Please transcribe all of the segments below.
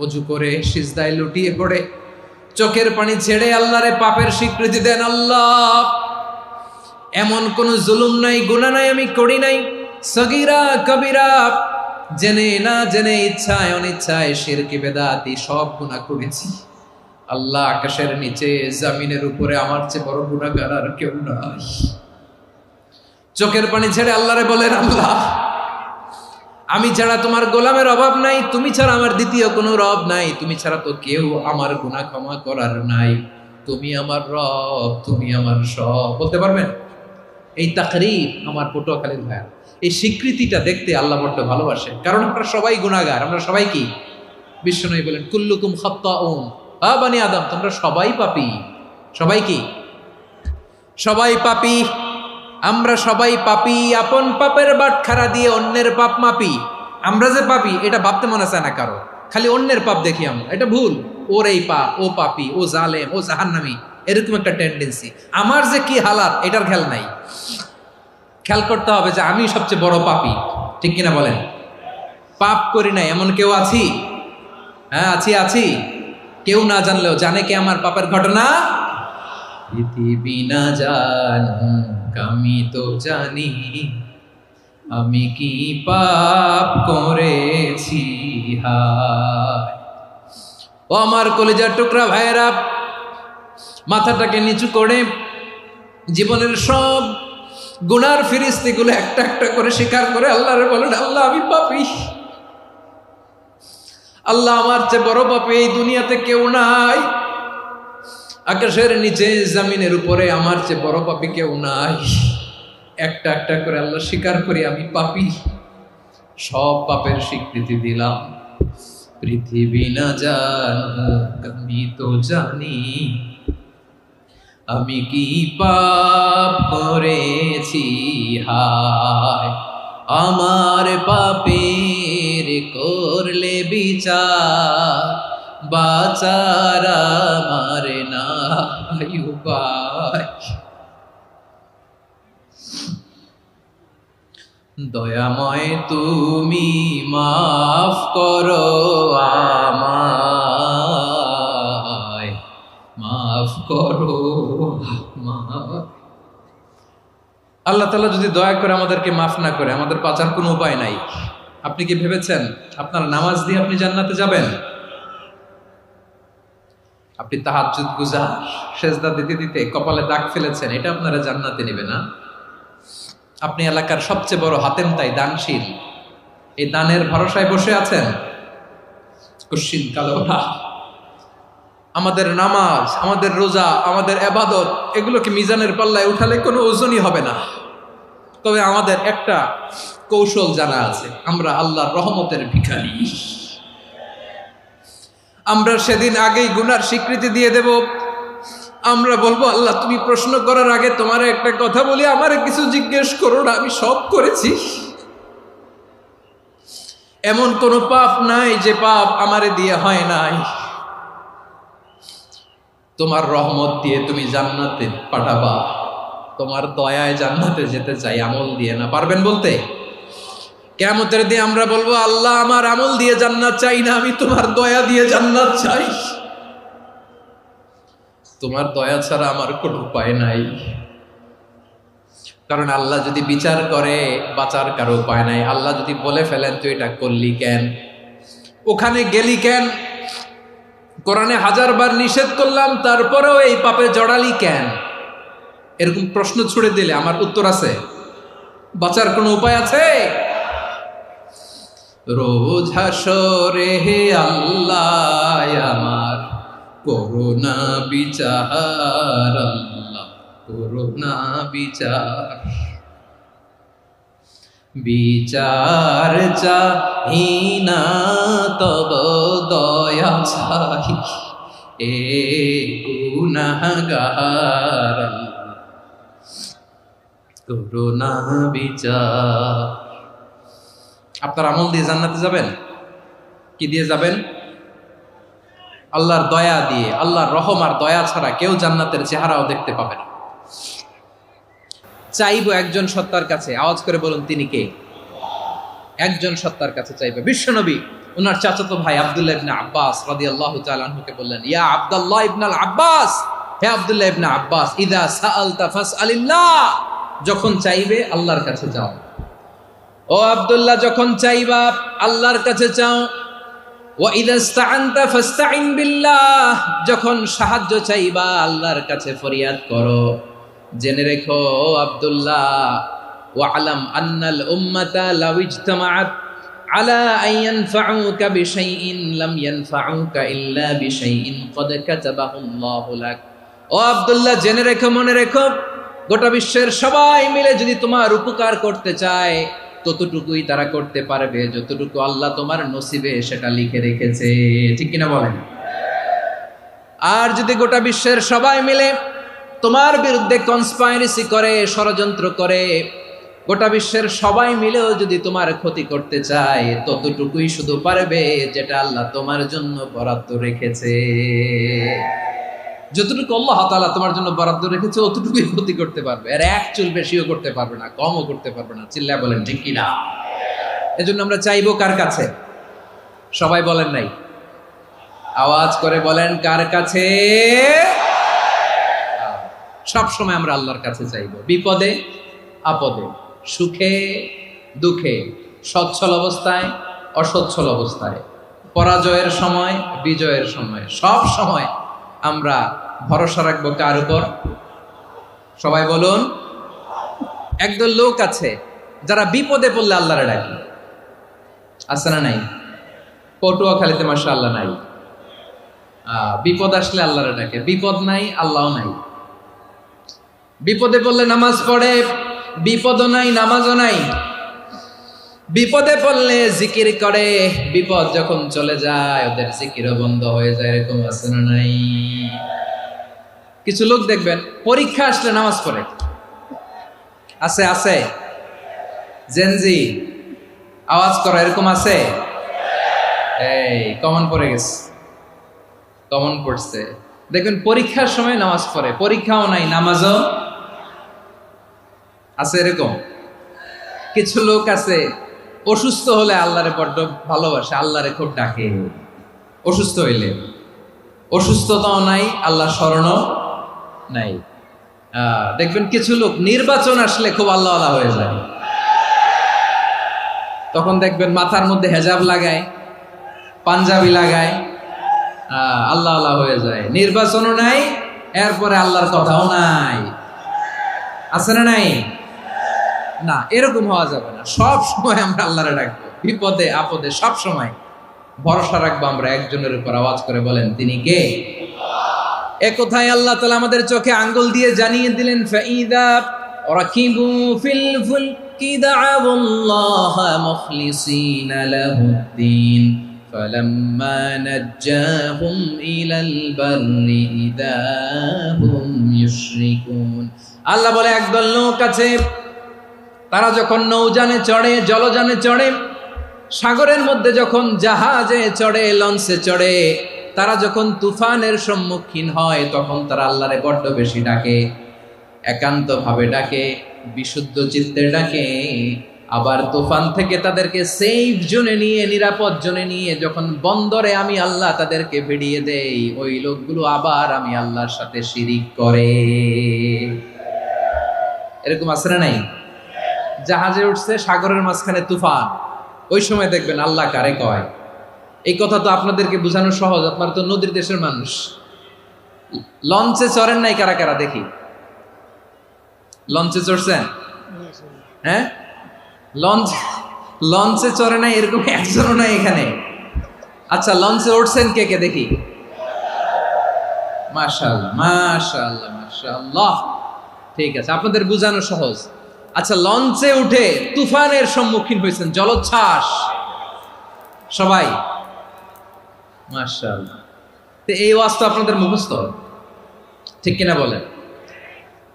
অজু করে সিজদায় লুটিয়ে পড়ে চোখের পানি ছেড়ে আল্লাহরে পাপের স্বীকৃতি দেন। আল্লাহ, এমন কোন জুলুম নাই, গুনাহ নাই আমি করি নাই, সগীরা কবিরা, জেনে না জেনে, ইচ্ছায় অনিচ্ছায়, শিরকি বেদাতি সব গুনাহ করেছি। আল্লাহ, আকাশের নিচে জমিনের উপরে আমার চেয়ে বড় গুনাহগার আর কেউ নাই। চোখের পানি ছেড়ে আল্লাহরে বলেন, আল্লাহ, আমি ছাড়া তোমার গোলামের অভাব নাই, তুমি ছাড়া আমার দ্বিতীয় কোনো রব নাই, তুমি ছাড়া তো কেউ আমার গুনাহ ক্ষমা করার নাই, তুমি আমার রব, তুমি আমার সব। বলতে পারবেন? এই তাকরীর আমার পটুয়াখালীর ভাইয়া, এই স্বীকৃতিটা দেখতে আল্লাহ বড্ড ভালোবাসে, কারণ আমরা সবাই গুনাহগার। আমরা সবাই কি? বিশ্বনবী বলেন, কুল্লুকুম খাত্তাউন, বানি আদম, তোমরা সবাই পাপী। সবাই কি? সবাই পাপী। আমরা সবাই পাপী, আপন পাপের বাটখারা দিয়ে অন্যের পাপ মাপি। আমরা যে পাপী এটা ভাবতে মনে চায় না কারো, খালি অন্যের পাপ দেখি আমরা, এটা ভুল। ওর এই পাপ, ও পাপী, ও জালেম, ও জাহান্নামী, এরকম একটা টেন্ডেন্সি। আমার যে কি হালাত এটার খেয়াল নাই। খেয়াল করতে হবে যে আমি সবচেয়ে বড় পাপী, ঠিক কিনা বলেন? পাপ করি নাই এমন কেউ আছি? হ্যাঁ, আছি। কেউ না জানলেও জানে কে আমার পাপের ঘটনা? পৃথিবী না জানুক আমি তো জানি, আমি কি পাপ করেছি। হায় ও আমার কলিজার টুকরা ভাইয়েরা, মাথাটাকে নিচু করে জীবনের সব গুনার ফিরিস্তিগুলো একটা একটা করে স্বীকার করে আল্লাহরে বলেন, আল্লাহ, আমি পাপী। আল্লাহ, আমার চেয়ে বড় পাপী এই দুনিয়াতে কেউ নাই। আকাশের নিচে জমিনের উপরে আমার চেয়ে বড় পাপী কেউ নাই। একটা একটা করে আল্লাহ স্বীকার করি আমি পাপী। সব পাপের স্বীকৃতি দিলাম। পৃথিবী না জানুক আমি তো জানি, আমি কি পাপ করেছি। হায় আমার পাপের করলে বিচার, বাঁচার আমার নাই উপায়। দয়াময় তুমি মাফ করো আমায়, মাফ করো আমায়। আল্লাহ তাআলা যদি দয়া করে আমাদেরকে মাফ না করে, আমাদের বাঁচার কোনো উপায় নাই। আপনি কি ভেবেছেন আপনার নামাজ দিয়ে আপনি জান্নাতে যাবেন? আপনি তাহাজ্জুদ গুজার, সেজদা দিতে দিতে কপালে দাগ ফেলেছেন, এটা আপনারা জান্নাতে নেবে না? আপনি এলাকার সবচেয়ে বড় হাতেম তাই দানশীল, এই দানের ভরসায় বসে আছেন, কুশ্চিন কালো না। আমাদের নামাজ, আমাদের রোজা, আমাদের ইবাদত, এগুলোকে মিজানের পাল্লায় উঠালে কোনো ওজনই হবে না। তবে আমাদের একটা কৌশল জানা আছে, আমরা আল্লাহর রহমতের ভিখারি। আমরা সেদিন আগেই গুনার স্বীকৃতি দিয়ে দেব। আমরা বলবো, আল্লাহ, তুমি প্রশ্ন করার আগে তোমার একটা কথা বলি, আমারে কিছু জিজ্ঞেস করো না, আমি সব করেছি। এমন কোন পাপ নাই যে পাপ আমারে দিয়ে হয় নাই। তোমার রহমত দিয়ে তুমি জান্নাতে পাঠাবা, তোমার দয়ায় জান্নাতে যেতে চাই, আমল দিয়ে না। পারবেন বলতে? কিয়ামতের দিন আমরা বলবো, আল্লাহ, আমার আমল দিয়ে জান্নাত চাই না, আমি তোমার দয়া দিয়ে জান্নাত চাই। তোমার দয়া ছাড়া আমার কোনো উপায় নাই। কারণ আল্লাহ যদি বিচার করে, বাঁচার কারো উপায় নাই। আল্লাহ যদি বলে ফেলেন তুই এটা করলি কেন, ওখানে গেলি কেন, কোরআনে 1000 বার নিষেধ করলাম তারপরেও এই পাপে জড়ালি কেন, এরকম প্রশ্ন ছুড়ে দিলে আমার উত্তর আছে? বাঁচার কোনো উপায় আছে? রোজ হাসরে হে আল্লাহ আমার করুণা বিচার, আল্লাহ করুণা বিচার। বিচার চাহি না তব দয়া চাহি, এ গুনাহগার, আল্লাহ করুণা বিচার। আপনার আমল দিয়ে জান্নাতে যাবেন? কি দিয়ে যাবেন? আল্লাহর দয়া দিয়ে। আল্লাহর রহম আর দয়া ছাড়া কেউ জান্নাতের চেহারাও দেখতে পাবে না। চাইবো একজন সত্তার কাছে, আওয়াজ করে বলুন তিনি কে? একজন সত্তার কাছে চাইবে, বিশ্বনবী ওনার চাচাতো ভাই আব্দুল্লাহ ইবনে আব্বাস রাদিয়াল্লাহু তাআলা আনহুকে বললেন, ইয়া আব্দুল্লাহ ইবনে আব্বাস, হে আব্দুল্লাহ ইবনে আব্বাস, ইযা সাআলতা ফাসআলিল্লাহ, যখন চাইবে আল্লাহর কাছে যাও। ও আব্দুল্লাহ, যখন চাইবা আল্লাহর কাছে চাও। ওয়া ইযা ইসতাআনতা ফাসতাইন বিল্লাহ, যখন সাহায্য চাইবা আল্লাহর কাছে ফরিয়াদ করো। জেনে রেখো ও আব্দুল্লাহ, ওয়া'লাম আন্নাল উম্মাতা লাউ ইজতামাআত আলা আন ইয়ানফাউকা বিশাইইন লাম ইয়ানফাউকা ইল্লা বিশাইইন ক্বাদ কাতাবাহু আল্লাহু লাক। ও আব্দুল্লাহ, জেনে রেখো, মনে রেখো, গোটা বিশ্বের সবাই মিলে যদি তোমার উপকার করতে চায় ততটুকুই তারা করতে পারবে যতটুকু আল্লাহ তোমার নসিবে সেটা লিখে রেখেছে। ঠিক কিনা বলেন? আর যদি গোটা বিশ্বের সবাই মিলে তোমার বিরুদ্ধে কনস্পাইরেসি করে, ষড়যন্ত্র করে, গোটা বিশ্বের সবাই মিলেও যদি তোমার ক্ষতি করতে চায় ততটুকুই শুধু পারবে যেটা আল্লাহ তোমার জন্য বরাদ্দ রেখেছে। যতটুকু আল্লাহ তাআলা তোমার জন্য বরাদ্দ রেখেছে অতটুকুই ক্ষতি করতে পারবে, আর এক চুল বেশিও করতে পারবে না, কমও করতে পারবে না। চিল্লায় বলেন ঠিক কিনা? এজন্য আমরা চাইবো কার কাছে? সবাই বলেন নাই, আওয়াজ করে বলেন কার কাছে? সব সময় আমরা আল্লাহর কাছে চাইবো, বিপদে আপদে, সুখে দুঃখে, সচ্ছল অবস্থায় অসচ্ছল অবস্থায়, পরাজয়ের সময় বিজয়ের সময়, সব সময় আমরা ভরসা রাখবো কার উপর? সবাই বলুন। একদল লোক আছে যারা বিপদে পড়লে আল্লাহরে ডাকে, আছে না নাই? পটুয়াখালীতে মাশাআল্লাহ নাই। বিপদ আসলে আল্লাহরে ডাকে, বিপদ নাই আল্লাহও নাই। বিপদে পড়লে নামাজ পড়ে, বিপদও নাই নামাজও নাই। বিপদে পড়লে জিকির করে, বিপদ যখন চলে যায় ওদের জিকিরও বন্ধ হয়ে যায়। এরকম আছে না নাই? কিছু লোক দেখবেন পরীক্ষা আসলে নামাজ পড়ে, আছে আছে? জেনজি আওয়াজ করো, এরকম আছে? এই কমন পড়ে গেছে, কমন পড়ছে। দেখবেন পরীক্ষার সময় নামাজ পড়ে, পরীক্ষাও নাই নামাজও আছে। এরকম কিছু লোক আছে অসুস্থ হলে আল্লাহরে বড্ড ভালোবাসে, আল্লাহরে খুব ডাকে। অসুস্থ হইলে অসুস্থতাও নাই, আল্লাহ স্মরণও নাই। দেখবেন কিছু লোক নির্বাচন আসলে খুব আল্লাহওয়ালা হয়ে যায়, তখন দেখবেন মাথার মধ্যে হেজাব লাগায়, পাঞ্জাবি লাগায়, আল্লাহওয়ালা হয়ে যায়। নির্বাচনও নাই, এরপরে আল্লাহর কথাও নাই। আছে না নাই? না, এরকম হওয়া যাবে না। সব সময় আমরা আল্লাহরে ডাকবো, বিপদে আপদে সব সময় ভরসা রাখবো আমরা একজনের উপর। আওয়াজ করে বলেন তিনি কে? এ কথায় আল্লাহ তাআলা আমাদের চোখে আঙ্গুল দিয়ে জানিয়ে দিলেন, ফাইদা রাকিবু ফিল ফুলকি দা'আবুল্লাহা মুখলিসিনা লাহুদ্দিন ফালাম্মা নাজ্জাহুম ইলাল বাররি ইযা হুম ইউশরিকুন। আল্লাহ বলে একদল লোক আছে, তারা যখন নৌযানে চড়ে, জলযানে চড়ে, সাগরের মধ্যে যখন জাহাজে চড়ে, লঞ্চে চড়ে, তারা যখন তুফানের সম্মুখীন হয় তখন তারা আল্লাহরে বড্ড বেশি ডাকে, একান্তভাবে ডাকে, বিশুদ্ধ চিত্তে ডাকে। আবার তুফান থেকে তাদেরকে সেফ জোনে নিয়ে, নিরাপদ জোনে নিয়ে যখন বন্দরে আমি আল্লাহ তাদেরকে ভিড়িয়ে দেই, ওই লোকগুলো আবার আমি আল্লাহর সাথে শিরিক করে। এরকম আছে না নাই? জাহাজে উঠছে, সাগরের মাঝখানে তুফান, ওই সময় দেখবেন আল্লাহ কারে কয়। এই কথা তো আপনাদেরকে বোঝানো সহজ, আপনারা তো নদীর দেশের মানুষ। লঞ্চে চড়েন নাই কারা কারা? দেখি, লঞ্চে চড়ছেন? হ্যাঁ, লঞ্চে চড়ে নাই এরকম একজনও নাই এখানে। আচ্ছা, লঞ্চে উঠছেন কে কে? দেখি। মাশাআল্লাহ মাশাআল্লাহ মাশাআল্লাহ, ঠিক আছে, আপনাদের বোঝানো সহজ। আচ্ছা, লঞ্চে উঠে তুফানের সম্মুখীন হয়েছেন, জলোচ্ছ্বাস, সবাই? মাশাআল্লাহ। তো এই ওয়াজ তো আপনাদের মুখস্থ, ঠিক কিনা বলেন?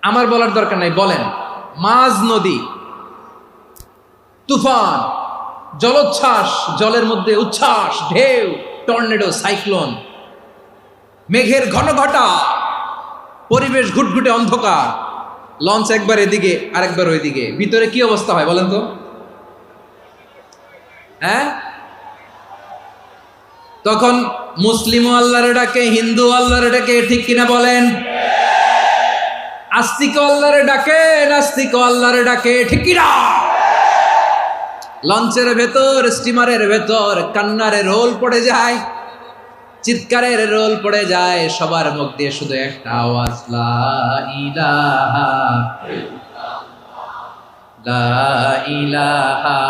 আমার বলার দরকার নাই, বলেন। মাঝ নদী, তুফান, জলোচ্ছ্বাস, জলের মধ্যে উচ্ছ্বাস, ঢেউ, টর্নেডো, সাইক্লোন, মেঘের ঘনঘটা, পরিবেশ ঘুটঘুটে অন্ধকার, লঞ্চ একবার এদিকে আরেকবার ওইদিকে, ভিতরে কি অবস্থা হয় বলেন তো? হ্যাঁ, তখন মুসলিমও আল্লাহরে ডাকে, হিন্দু আল্লাহরে ডাকে, ঠিক কিনা বলেন? আস্তিক আল্লাহরে ডাকে, নাস্তিক আল্লাহরে ডাকে, ঠিক কিনা? লঞ্চের ভেতর, স্টিমারের ভেতর কান্নারে রোল পড়ে যায়, চিৎকারের রোল পড়ে যায়, সবার মুখ দিয়ে শুধু একটা আওয়াজ, লা ইলাহা লা ইলাহা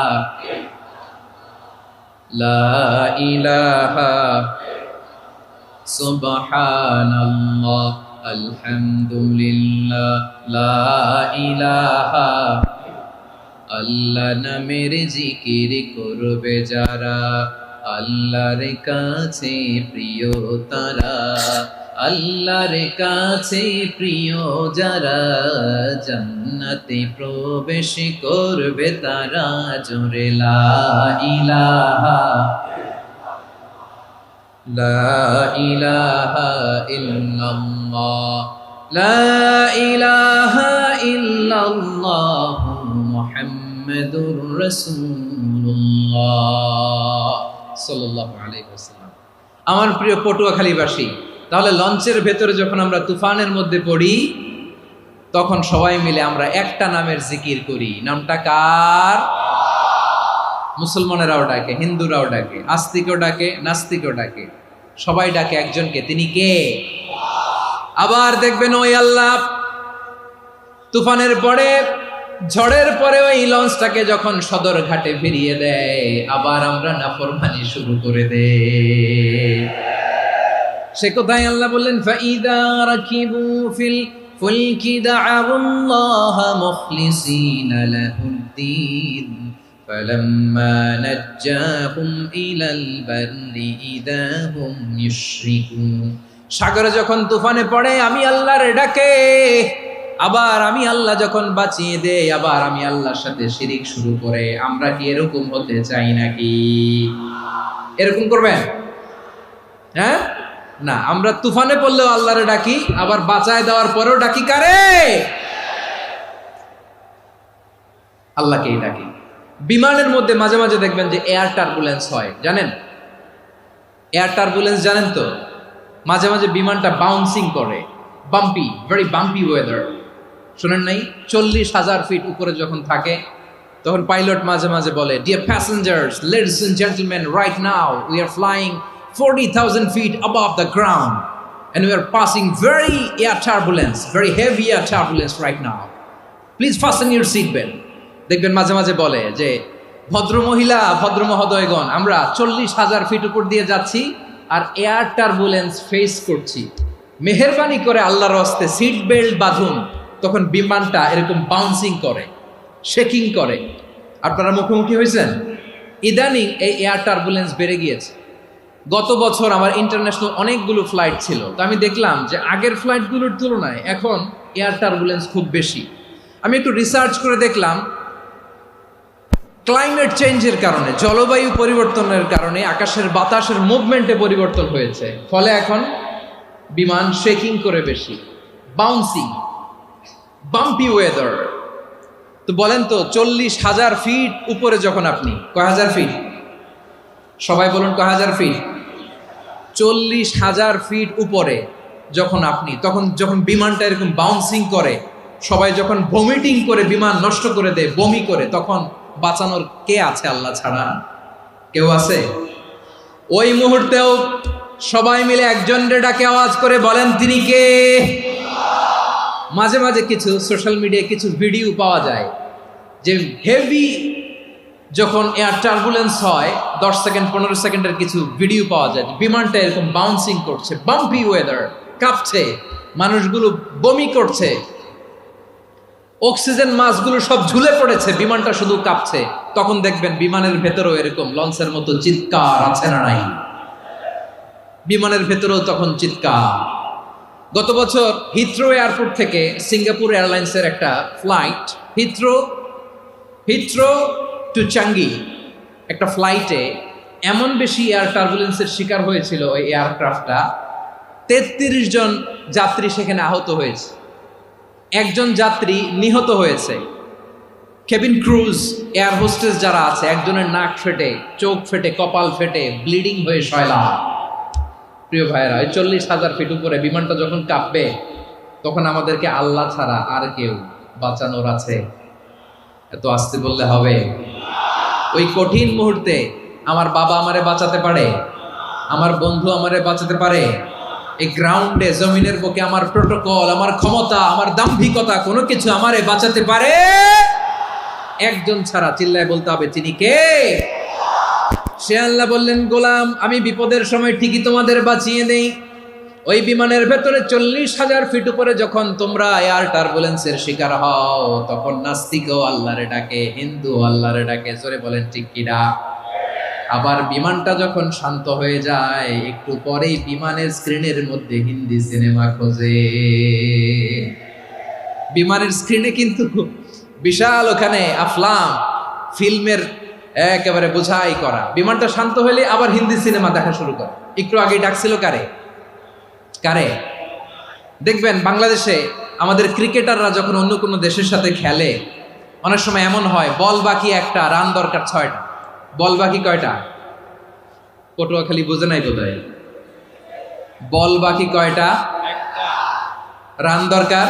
লা ইলাহা সুবহানাল্লাহ আলহামদুলিল্লাহ লা ইলাহা। আল্লাহ নামের জিকির করবে যারা, আল্লাহর কাছে প্রিয় তারা, আল্লাহর কাছে প্রিয় যারা, জান্নাতে প্রবেশ করবে তারা, জোরে লা ইলাহা লা ইলাহা ইল্লাল্লাহ লা ইলাহা ইল্লাল্লাহ মুহাম্মাদুর রাসূলুল্লাহ সাল্লাল্লাহু আলাইহি ওয়াসাল্লাম। আমার প্রিয় পটুয়াখালীবাসী, তাহলে লঞ্চের ভেতরে যখন আমরা তুফানের মধ্যে পড়ি, তখন সবাই মিলে আমরা একটা নামের জিকির করি। নামটা কার? মুসলমানেরাও ডাকে, হিন্দুরাও ডাকে, আস্তিকও ডাকে, নাস্তিকও ডাকে, সবাই ডাকে একজনকে। তিনি কে? আবার দেখবেন ওই আল্লাহ তুফানের পরে, ঝড়ের পরে ওই লঞ্চটাকে যখন সদর ঘাটে ফিরিয়ে দেয়, আবার আমরা নাফরমানি শুরু করে দেই। সে কোথায়? আল্লাহ বললেন, ফাইদা রাকিবু ফিল ফুলকি দা'আউল্লাহা মুখলিসিনা লাহুদ্দিন ফালাম্মা নাজ্জাহুম ইলাল বাররি ইযা হুম ইউশরিকুন। সাগরে যখন তুফানে পড়ে আমি আল্লাহর ডাকে, আবার আমি আল্লাহ যখন বাঁচিয়ে দেই, আবার আমি আল্লাহর সাথে শিরিক শুরু করে। আমরা কি এরকম হতে চাই নাকি? এরকম করবেন? হ্যাঁ না, আমরা তুফানে পড়লেও আল্লাহরে ডাকি, আবার বাঁচায় দেওয়ার পরেও ডাকি কারে? আল্লাহকেই ডাকি। বিমানের মধ্যে মাঝে মাঝে দেখবেন যে এয়ার টার্বুলেন্স হয়, জানেন? এয়ার টার্বুলেন্স জানেন তো? মাঝে মাঝে বিমানটা বাউন্সিং করে, বাম্পি, ভেরি বাম্পি ওয়েদার। শোনেন নাই? 40,000 ফিট উপরে যখন থাকে, তখন পাইলট মাঝে মাঝে বলে, dear passengers, ladies and gentleman, right now we are flying 40,000 feet above the ground and we are passing very air turbulence, very heavy air turbulence right now. Please fasten your seat belt. দেখবেন মাঝে মাঝে বলে যে, ভদ্র মহিলা, ভদ্র মহোদয়গণ, আমরা 40,000 ফিট উপর দিয়ে যাচ্ছি আর এয়ার টার্বুলেন্স ফেস করছি, মেহেরবানি করে আল্লাহর হস্তে সিট বেল্ট বাঁধুন। তখন বিমানটা এরকম বাউন্সিং করে, শেকিং করে। আপনারা মুখোমুখি হয়েছেন? ইদানিং এই এয়ার টার্বুলেন্স বেড়ে গিয়েছে। গত বছর আমার ইন্টারন্যাশনাল অনেকগুলো ফ্লাইট ছিল, তো আমি দেখলাম যে আগের ফ্লাইটগুলোর তুলনায় এখন এয়ার টার্বুলেন্স খুব বেশি। আমি একটু রিসার্চ করে দেখলাম, ক্লাইমেট চেঞ্জের কারণে, জলবায়ু পরিবর্তনের কারণে আকাশের বাতাসের মুভমেন্টে পরিবর্তন হয়েছে, ফলে এখন বিমান শেকিং করে বেশি, বাউন্সিং, বাম্পি ওয়েদার। তো বলেন তো, 40,000 ফিট উপরে যখন আপনি, কয় হাজার ফিট? সবাই বলুন, কয় হাজার ফিট? 40,000 ফিট উপরে যখন আপনি, তখন যখন বিমানটা এরকম বাউন্সিং করে, সবাই যখন ভমিটিং করে বিমান নষ্ট করে দেয়, বমি করে, তখন বাঁচানোর কে আছে আল্লাহ ছাড়া? কেউ আছে? ওই মুহূর্তেও সবাই মিলে একজনের ডাকে আওয়াজ করে বলেন, তিনি কে? মাঝে মাঝে কিছু সোশ্যাল মিডিয়ায় কিছু ভিডিও পাওয়া যায় যে হেভি যখন এয়ার টার্বুলেন্স হয়, 10 সেকেন্ড 15 সেকেন্ডের কিছু ভিডিও পাওয়া যায়, বিমানটা এরকম বাউন্সিং করছে, বাম্পি ওয়েদার, কাঁপছে, মানুষগুলো বমি করছে, অক্সিজেন মাস্কগুলো সব ঝুলে পড়েছে, বিমানটা শুধু কাঁপছে। তখন দেখবেন বিমানের ভেতরেও এরকম লঞ্চের মতো চিৎকার আছে না নাই? বিমানের ভেতরেও তখন চিৎকার। গত বছর হিথ্রো এয়ারপোর্ট থেকে সিঙ্গাপুর এয়ারলাইন্সের একটা ফ্লাইট, হিথ্রো টু চাঙ্গি, একটা ফ্লাইটে এমন বেশি এয়ার টার্বুলেন্সের শিকার হয়েছিল ওই এয়ারক্রাফটটা, 33 জন যাত্রী সেখানে আহত হয়েছে, একজন যাত্রী নিহত হয়েছে। কেবিন ক্রুজ, এয়ার হোস্টেস যারা আছে, একজনের নাক ফেটে, চোখ ফেটে, কপাল ফেটে, ব্লিডিং হয়ে শয়লা। প্রিয় ভাইয়েরা, 40,000 ফিট উপরে বিমানটা যখন কাঁপবে, তখন আমাদেরকে আল্লাহ ছাড়া আর কেউ বাঁচানোর আছে? এত আস্তে বললে হবে? ওই কঠিন মুহূর্তে আমার বাবা আমারে বাঁচাতে পারে, আমার বন্ধু আমারে বাঁচাতে পারে? এই গ্রাউন্ডে, জমিনের বুকে আমার প্রোটোকল, আমার ক্ষমতা, আমার দাম্ভিকতা, কোনো কিছু আমারে বাঁচাতে পারে? একজন ছাড়া, চিল্লায় বলতে হবে, তিনি কে? সে আল্লাহ বললেন, গোলাম, আমি বিপদের সময় ঠিকই তোমাদের বাঁচিয়ে দেই। ওই বিমানের ভেতরে 40,000 ফিট উপরে যখন তোমরা এয়ার টার্বুলেন্সের শিকার হও, তখন নাস্তিকও আল্লাহরে ডাকে, হিন্দু আল্লাহরে ডাকে। জোরে বলেন ঠিক কিনা? আবার বিমানটা যখন শান্ত হয়ে যায়, একটু পরেই বিমানের স্ক্রিনের মধ্যে হিন্দি সিনেমা খোঁজে। বিমানের স্ক্রিনে কিন্তু বিশাল ওখানে আফলাম ফিল্মের একেবারে বোঝাই করা। বিমানটা শান্ত হলে আবার হিন্দি সিনেমা দেখা শুরু করে। একটু আগে ডাকছিল কারে? কারে? দেখবেন বাংলাদেশে আমাদের ক্রিকেটাররা যখন অন্য কোনো দেশের সাথে খেলে, অনেক সময় এমন হয়, বল বাকি একটা, রান দরকার 6টা। বল বাকি কয়টা? পটুয়াখালী বুঝে নাই বোধহয়। বল বাকি কয়টা? রান দরকার।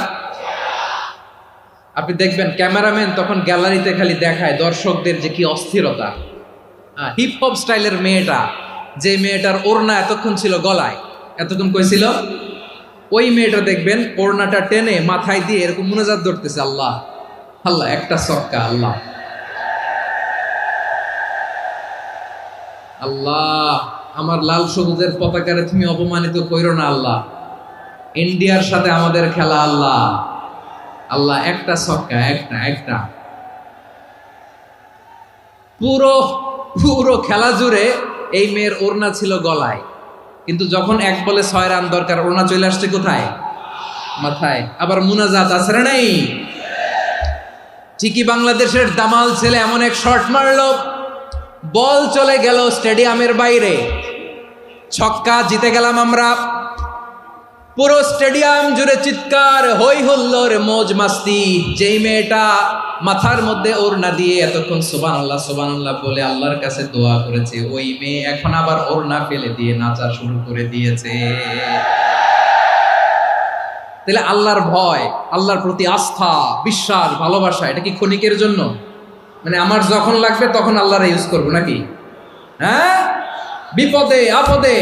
আপনি দেখবেন ক্যামেরাম্যান তখন গ্যালারিতে খালি দেখায় দর্শকদের যে কি অস্থিরতা। হিপ হপ স্টাইলের মেয়েটা, যে মেয়েটার ওড়না এতক্ষণ ছিল গলায়, এতক্ষণ কই ছিল, ওই মেয়েটা দেখবেন ওড়নাটা টেনে মাথায় দিয়ে এরকম মুনাজাত ধরতেছে, আল্লাহ আল্লাহ, একটা ছক্কা, আল্লাহ আল্লাহ, আমার লাল সবুজের পতাকারে তুমি অপমানিত কইরো না আল্লাহ, ইন্ডিয়ার সাথে আমাদের খেলা, আল্লাহ আল্লাহ, একটা ছক্কা, একটা একটা। পুরো পুরো খেলা জুড়ে এই মেয়ের ওড়না ছিল গলায়, কিন্তু যখন 1 বলে 6 রান দরকার, ওড়না চলে আসছে কোথায়? মাথায়। আবার মুনাজাত আছে না নাই? ঠিকই বাংলাদেশের দামাল ছেলে এমন এক শট মারলো, বল চলে গেল স্টেডিয়ামের বাইরে, ছক্কা, জিতে গেলাম আমরা। পুরো স্টেডিয়াম জুড়ে চিৎকার, হই হুল্লোড়, মৌজ মাস্তি। যেই মেয়েটা মাথার মধ্যে ওড়না দিয়ে এতক্ষণ সুবহানাল্লাহ সুবহানাল্লাহ বলে আল্লাহর কাছে দোয়া করেছে, ওই মেয়ে এখন আবার ওড়না ফেলে দিয়ে নাচা শুরু করে দিয়েছে। তাহলে আল্লাহর ভয়, আল্লাহর প্রতি আস্থা, বিশ্বাস, ভালোবাসা, এটা কি ক্ষণিকের জন্য? মানে আমার যখন লাগবে তখন আল্লাহর ইউজ করবো নাকি? হ্যাঁ, বিপদে আপদে,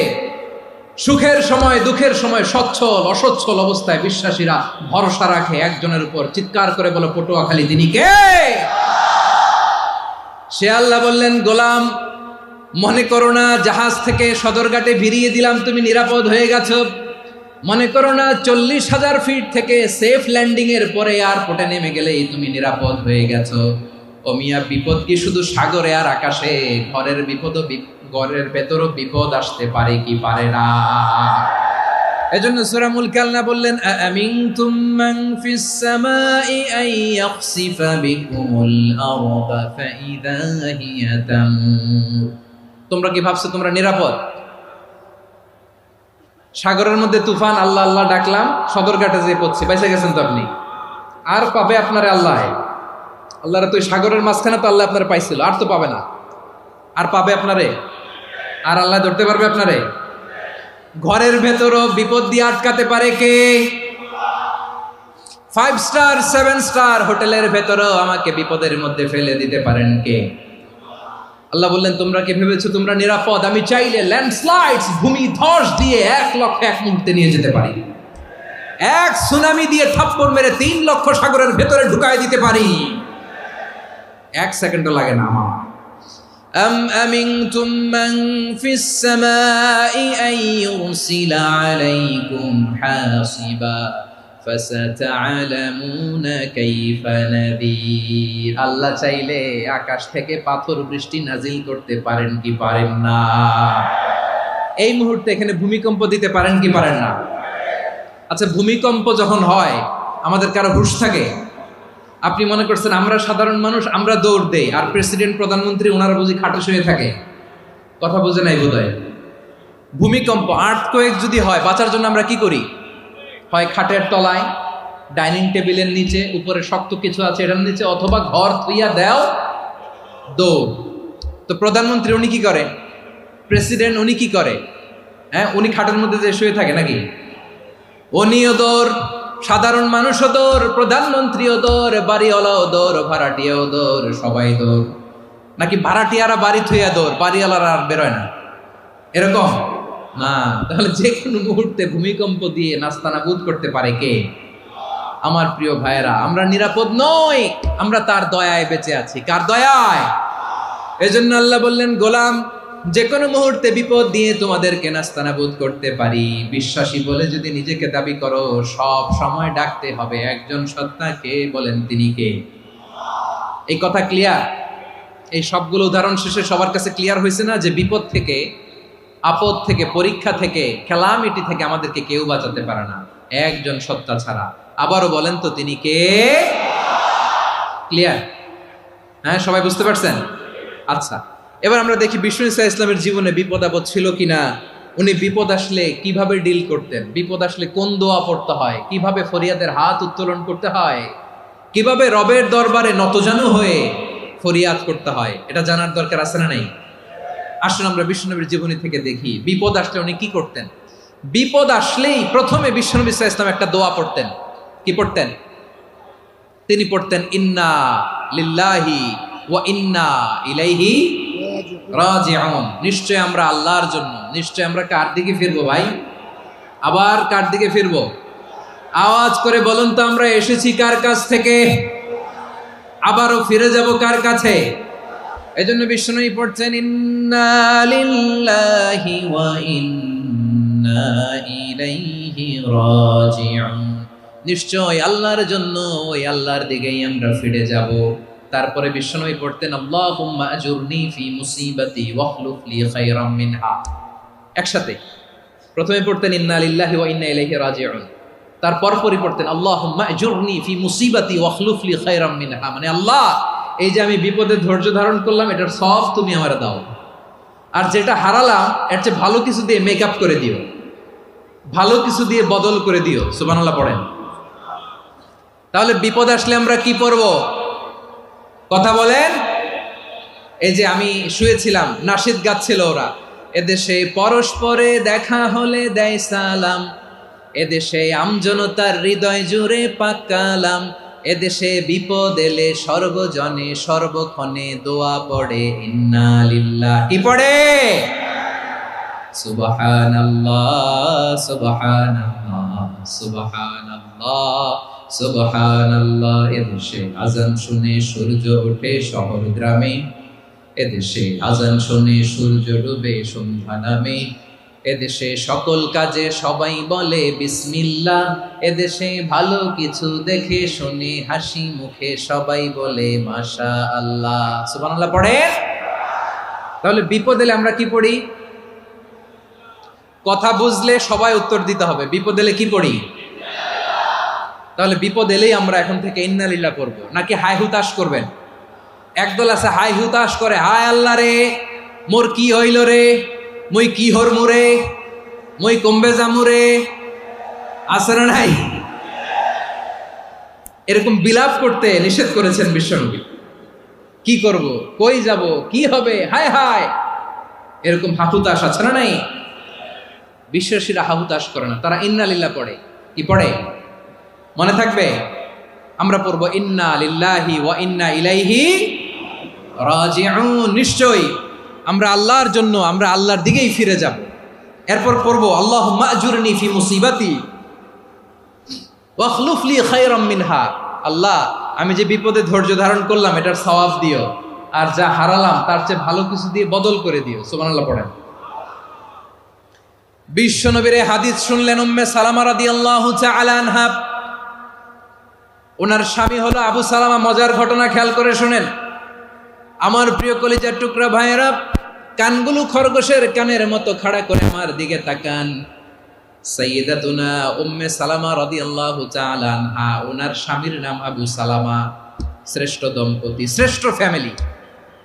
সুখের সময় দুঃখের সময়, সচ্ছল অসচ্ছল অবস্থায় বিশ্বাসীরা ভরসা রাখে একজনের উপর। চিৎকার করে বলো, পটুয়াখালী তিনি কে? সে আল্লাহ বললেন, গোলাম, মনে করো না জাহাজ থেকে সদরঘাটে ভিড়িয়ে দিলাম, তুমি নিরাপদ হয়ে গেছো। মনে করো না 40,000 ফিট থেকে সেফ ল্যান্ডিং এর পরে এয়ারপোর্টে নেমে গেলেই তুমি নিরাপদ হয়ে গেছো। ও মিয়া, বিপদ কি শুধু সাগরে আর আকাশে? ঘরের বিপদও, ঘরের ভেতরও বিপদ আসতে পারে কি পারে না? এজন্য সূরা মুলক আল্লাহ বললেন, আমিনতুম মান ফিস সামাই আন ইয়াখসিফা বিকুমুল আরদা ফাইদা হিয়া তামুর। তোমরা কি ভাবছো তোমরা নিরাপদ? সাগরের মধ্যে তুফান, আল্লাহ আল্লাহ ডাকলাম, সদরঘাটে যেয়ে পড়ছে, বেঁচে গেছেন তো আপনি। আর পাবে আপনারে আল্লাহ? আল্লাহরা তো সাগরের মাঝখানে তো আল্লাহ আপনারা পাইছিল, আর তো পাবে না। আর পাবে আপনারে? আর আল্লাহ ধরতে পারবে আপনারে? ঘরের ভেতরও বিপদ দিয়ে আটকাতে পারে কে? 5 স্টার 7 স্টার হোটেলের ভেতরও আমাকে বিপদের মধ্যে ফেলে দিতে পারেন কে? আল্লাহ বললেন, তোমরা কি ভেবেছো তোমরা নিরাপদ? আমি চাইলে ল্যান্ডস্লাইডস, ভূমি ধস দিয়ে 1 লক্ষ 1 মুহূর্তে নিয়ে যেতে পারি। 1 সুনামি দিয়ে থাপ্পড় মেরে 3 লক্ষ সাগরের ভেতরে ঢুকাই দিতে পারি। 1 সেকেন্ডও লাগে না আমার। أم أمنتم من في السماء أن يرسل عليكم حاصبا فستعلمون كيف نذير। আল্লাহ চাইলে আকাশ থেকে পাথর বৃষ্টি নাজিল করতে পারেন কি পারেন না? এই মুহূর্তে এখানে ভূমিকম্প দিতে পারেন কি পারেন না? আচ্ছা, ভূমিকম্প যখন হয় আমাদের কারো হুঁশ থাকে? আপনি মনে করছেন আমরা সাধারণ মানুষ, আমরা দৌড় দেই, আর প্রেসিডেন্ট প্রধানমন্ত্রী ওনারা বুঝি খাটে শুয়ে থাকে? কথা বুঝে নাই বোধহয়। ভূমিকম্প, আর্থকোয়েক যদি হয়, বাঁচার জন্য আমরা কি করি? হয় খাটের তলায়, ডাইনিং টেবিলের নিচে, উপরে শক্ত কিছু আছে এটার নিচে, অথবা ঘর থুইয়া দেও দৌড়। তো প্রধানমন্ত্রী উনি কি করে, প্রেসিডেন্ট উনি কি করে? হ্যাঁ, উনি খাটের মধ্যে যে শুয়ে থাকে নাকি? উনিও দৌড়, সাধারণ মানুষও দৌড়, প্রধানমন্ত্রীও দৌড়, বাড়িওয়ালাও দৌড়, ভাড়াটিয়াও দৌড়, সবাই দৌড়। নাকি ভাড়াটিয়ারা বাড়ি থুইয়া দৌড়, বাড়িওয়ালারা আর বেরোয় না, এরকম না? তাহলে যে কোনো মুহূর্তে ভূমিকম্প দিয়ে নাস্তানাবুদ করতে পারে কে? আমার প্রিয় ভাইয়েরা, আমরা নিরাপদ নই, আমরা তার দয়ায় বেঁচে আছি। কার দয়ায়? এজন্য আল্লাহ বললেন, গোলাম যে কোনো মুহূর্তে বিপদ দিয়ে তোমাদেরকে নাস্তানাবুদ করতে পারি। বিশ্বাসী বলে যদি নিজেকে দাবি করো, সব সময় ডাকতে হবে একজন সত্তাকে। বলেন তিনি কে? এই কথা ক্লিয়ার? এই সবগুলো উদাহরণ শেষে সবার কাছে ক্লিয়ার হয়েছে না যে বিপদ থেকে, আপদ থেকে, পরীক্ষা থেকে, ক্যালামিটি থেকে আমাদেরকে কেউ বাঁচাতে পারে না একজন সত্তা ছাড়া। আবারও বলেন তো তিনি কে? ক্লিয়ার? হ্যাঁ, সবাই বুঝতে পারছেন? আচ্ছা, এবার আমরা দেখি বিষ্ণু ঈসা ইসলামের জীবনে বিপদ আপদ ছিল কিনা। উনি বিপদ আসলে কিভাবে ডিল করতেন, বিপদ আসলে কোন দোয়া পড়তে হয়, কিভাবে ফরিয়াদের হাত উত্তোলন করতে হয়, কিভাবে রবের দরবারে নতজানু হয়ে ফরিয়াদ করতে হয়, এটা জানার দরকার আছে না নাই? আসুন আমরা বিষ্ণুনবীর জীবনী থেকে দেখি বিপদ আসলে উনি কি করতেন। বিপদ আসলেই প্রথমে বিষ্ণুনবী সাল্লাল্লাহু আলাইহি ওয়াসাল্লাম একটা দোয়া পড়তেন। কি পড়তেন? তিনি পড়তেন, ইন্না লিল্লাহি ওয়া ইন্না ইলাইহি রাজিউন। নিশ্চয় আমরা আল্লাহর জন্য, নিশ্চয় আমরা কার দিকে ফিরবো ভাই? আবার কার দিকে ফিরবো? আওয়াজ করে বলুন তো, আমরা এসেছি কার কাছ থেকে, আবারও ফিরে যাব কার কাছে? এজন্য বিষ্ণুই পড়ছেন, ইন্না লিল্লাহি ওয়া ইন্না ইলাইহি রাজিউন। নিশ্চয় আল্লাহর জন্য, ওই আল্লাহর দিকেই আমরা ফিরে যাব। তারপরে বিষ্ণুই পড়তেন, আল্লাহুম্মা আজুরনি ফি মুসিবাতি ওয়াখলুফ লি খায়রাম মিনহা। একসাথে প্রথমে পড়তেন ইন্না লিল্লাহি ওয়া ইন্না ইলাইহি রাজিউন, তারপর পড়তেন আল্লাহুম্মা আজুরনি ফি মুসিবাতি ওয়াখলুফ লি খায়রাম মিনহা। মানে আল্লাহ, এই যে আমি বিপদে ধৈর্য ধারণ করলাম, এটার সব তুমি আমারে দাও, আর যেটা হারালাম এর চেয়ে ভালো কিছু দিয়ে মেকআপ করে দিও, ভালো কিছু দিয়ে বদল করে দিও। সুবহানাল্লাহ পড়েন। তাহলে বিপদ আসলে আমরা কি পড়ব? কথা বলেন। এই যে আমি শুয়েছিলাম, নাশিদ গাচ্ছিল ওরা, এদেশে পরস্পরে দেখা হলে দেয় সালাম, এদেশে আমজনতার হৃদয় জুড়ে পাকালাম, এদেশে বিপদ এলে সর্বজনে সর্বক্ষণে দোয়া পড়ে ইন্না লিল্লাহ। কি পড়ে? সুবহানাল্লাহ সুবহানাল্লাহ সুবহানাল্লাহ সুবহানাল্লাহ। এদেশে আজান শুনে সূর্য ওঠে শহর গ্রামে, এদেশে আজান শুনে সূর্য ডুবে সন্ধ্যা নামে, এদেশে সকল কাজে সবাই বলে বিসমিল্লাহ, এদেশে ভালো কিছু দেখে শুনে হাসি মুখে সবাই বলে মাশা আল্লাহ। সুবহানাল্লাহ পড়েন। তাহলে বিপদ এলে আমরা কি পড়ি? কথা বুঝলে সবাই উত্তর দিতে হবে, বিপদ এলে কি পড়ি? তাহলে বিপদ এলেই আমরা এখন থেকে ইন্না লিল্লাহ পড়বো, নাকি হাই হুতাশ করবেন? একদল আছে হাই হুতাশ করে, হায় আল্লাহ রে মোর কি হইল রে, মই কি হরমু রে, মই কমবে জামু রে, আছে না নাই? এরকম বিলাপ করতে নিষেধ করেছেন বিশ্বনবী। কি করব, কই যাব, কি হবে, হায় হায়, এরকম হাহুতাশ আছে না নাই? বিশ্বাসীরা হাহুতাশ করে না, তারা ইন্না লিল্লাহ পড়ে। কি পড়ে মনে থাকবে? আমরা পড়বো ইন্না লিল্লাহি ওয়া ইন্না ইলাইহি রাজিউন। নিশ্চয়ই আমরা আল্লাহর জন্য, আমরা আল্লাহর দিকেই ফিরে যাব। এরপর পড়বো আল্লাহুম্মা আজুরনি ফি মুসিবাতি ওয়াখলুফ লি খায়রাম মিনহা। আল্লাহ, আমি যে বিপদে ধৈর্য ধারণ করলাম এটার সওয়াব দিও, আর যা হারালাম তার চেয়ে ভালো কিছু দিয়ে বদল করে দিও। সুবহানাল্লাহ পড়েন। বিশ্বনবীর হাদিস শুনলেন উম্মে সালামা রাদিয়াল্লাহু তাআলা আনহা। ওনার স্বামী হলো আবু সালামা। মজার ঘটনা খেয়াল করে শুনেন আমার প্রিয় কলিজার টুকরা ভাইয়েরা। কানগুলো খরগোশের কানের মতো খাড়া করে আমার দিকে তাকান। সাইয়্যিদাতুনা উম্মে সালামা রাদিয়াল্লাহু তাআলা আনহা, ওনার স্বামীর নাম আবু সালামা। শ্রেষ্ঠ দম্পতি, শ্রেষ্ঠ ফ্যামিলি।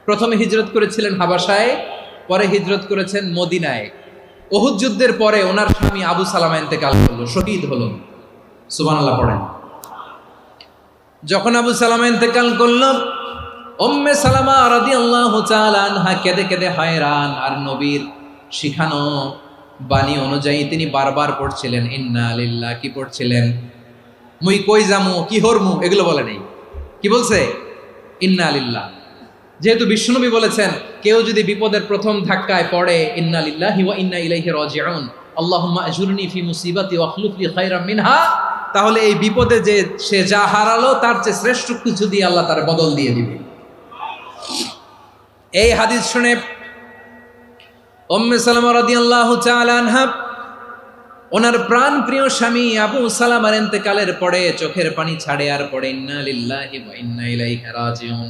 প্রথমে হিজরত করেছিলেন হাবাসায়, পরে হিজরত করেছেন মদিনায়। উহুদ যুদ্ধের পরে ওনার স্বামী আবু সালামা ইন্তেকাল করলো, শহীদ হলো। সুবহানাল্লাহ পড়েন। যখন আবু সালামা ইন্তেকাল করল, উম্মে সালামা রাদিয়াল্লাহু তাআলা আনহা কেঁদে কেঁদে হয়রান। আর নবীর শিখানো বাণী অনুযায়ী তিনি বারবার পড়ছিলেন ইন্না লিল্লাহ। কি পড়ছিলেন? মুই কই যামু, কি হরমু, এগুলো বলে নেই। কি বলছে? ইন্না লিল্লাহ। যেহেতু বিশ্বনবী বলেছেন কেউ যদি বিপদের প্রথম ধাক্কায় পড়ে ইন্না লিল্লাহি ওয়া ইন্না ইলাইহি রাজিউন, আল্লাহুম্মা আজুরনি ফি মুসিবাতি ওয়া আখলুফ লি খায়রাম মিনহা, তাহলে এই বিপদে যে সে যা হারালো তার চেয়ে শ্রেষ্ঠ কিছু দিয়ে আল্লাহ তার বদল দিয়ে দিবে। এই হাদিস শুনে উম্মে সালামা রাদিয়াল্লাহু তাআলা আনহা ওনার প্রাণ প্রিয় স্বামী আবু সালামার ইন্তেকালের পরে চোখের পানি ছাড়ে আর পড়ে ইন্না লিল্লাহি ওয়া ইন্না ইলাইহি রাজিউন,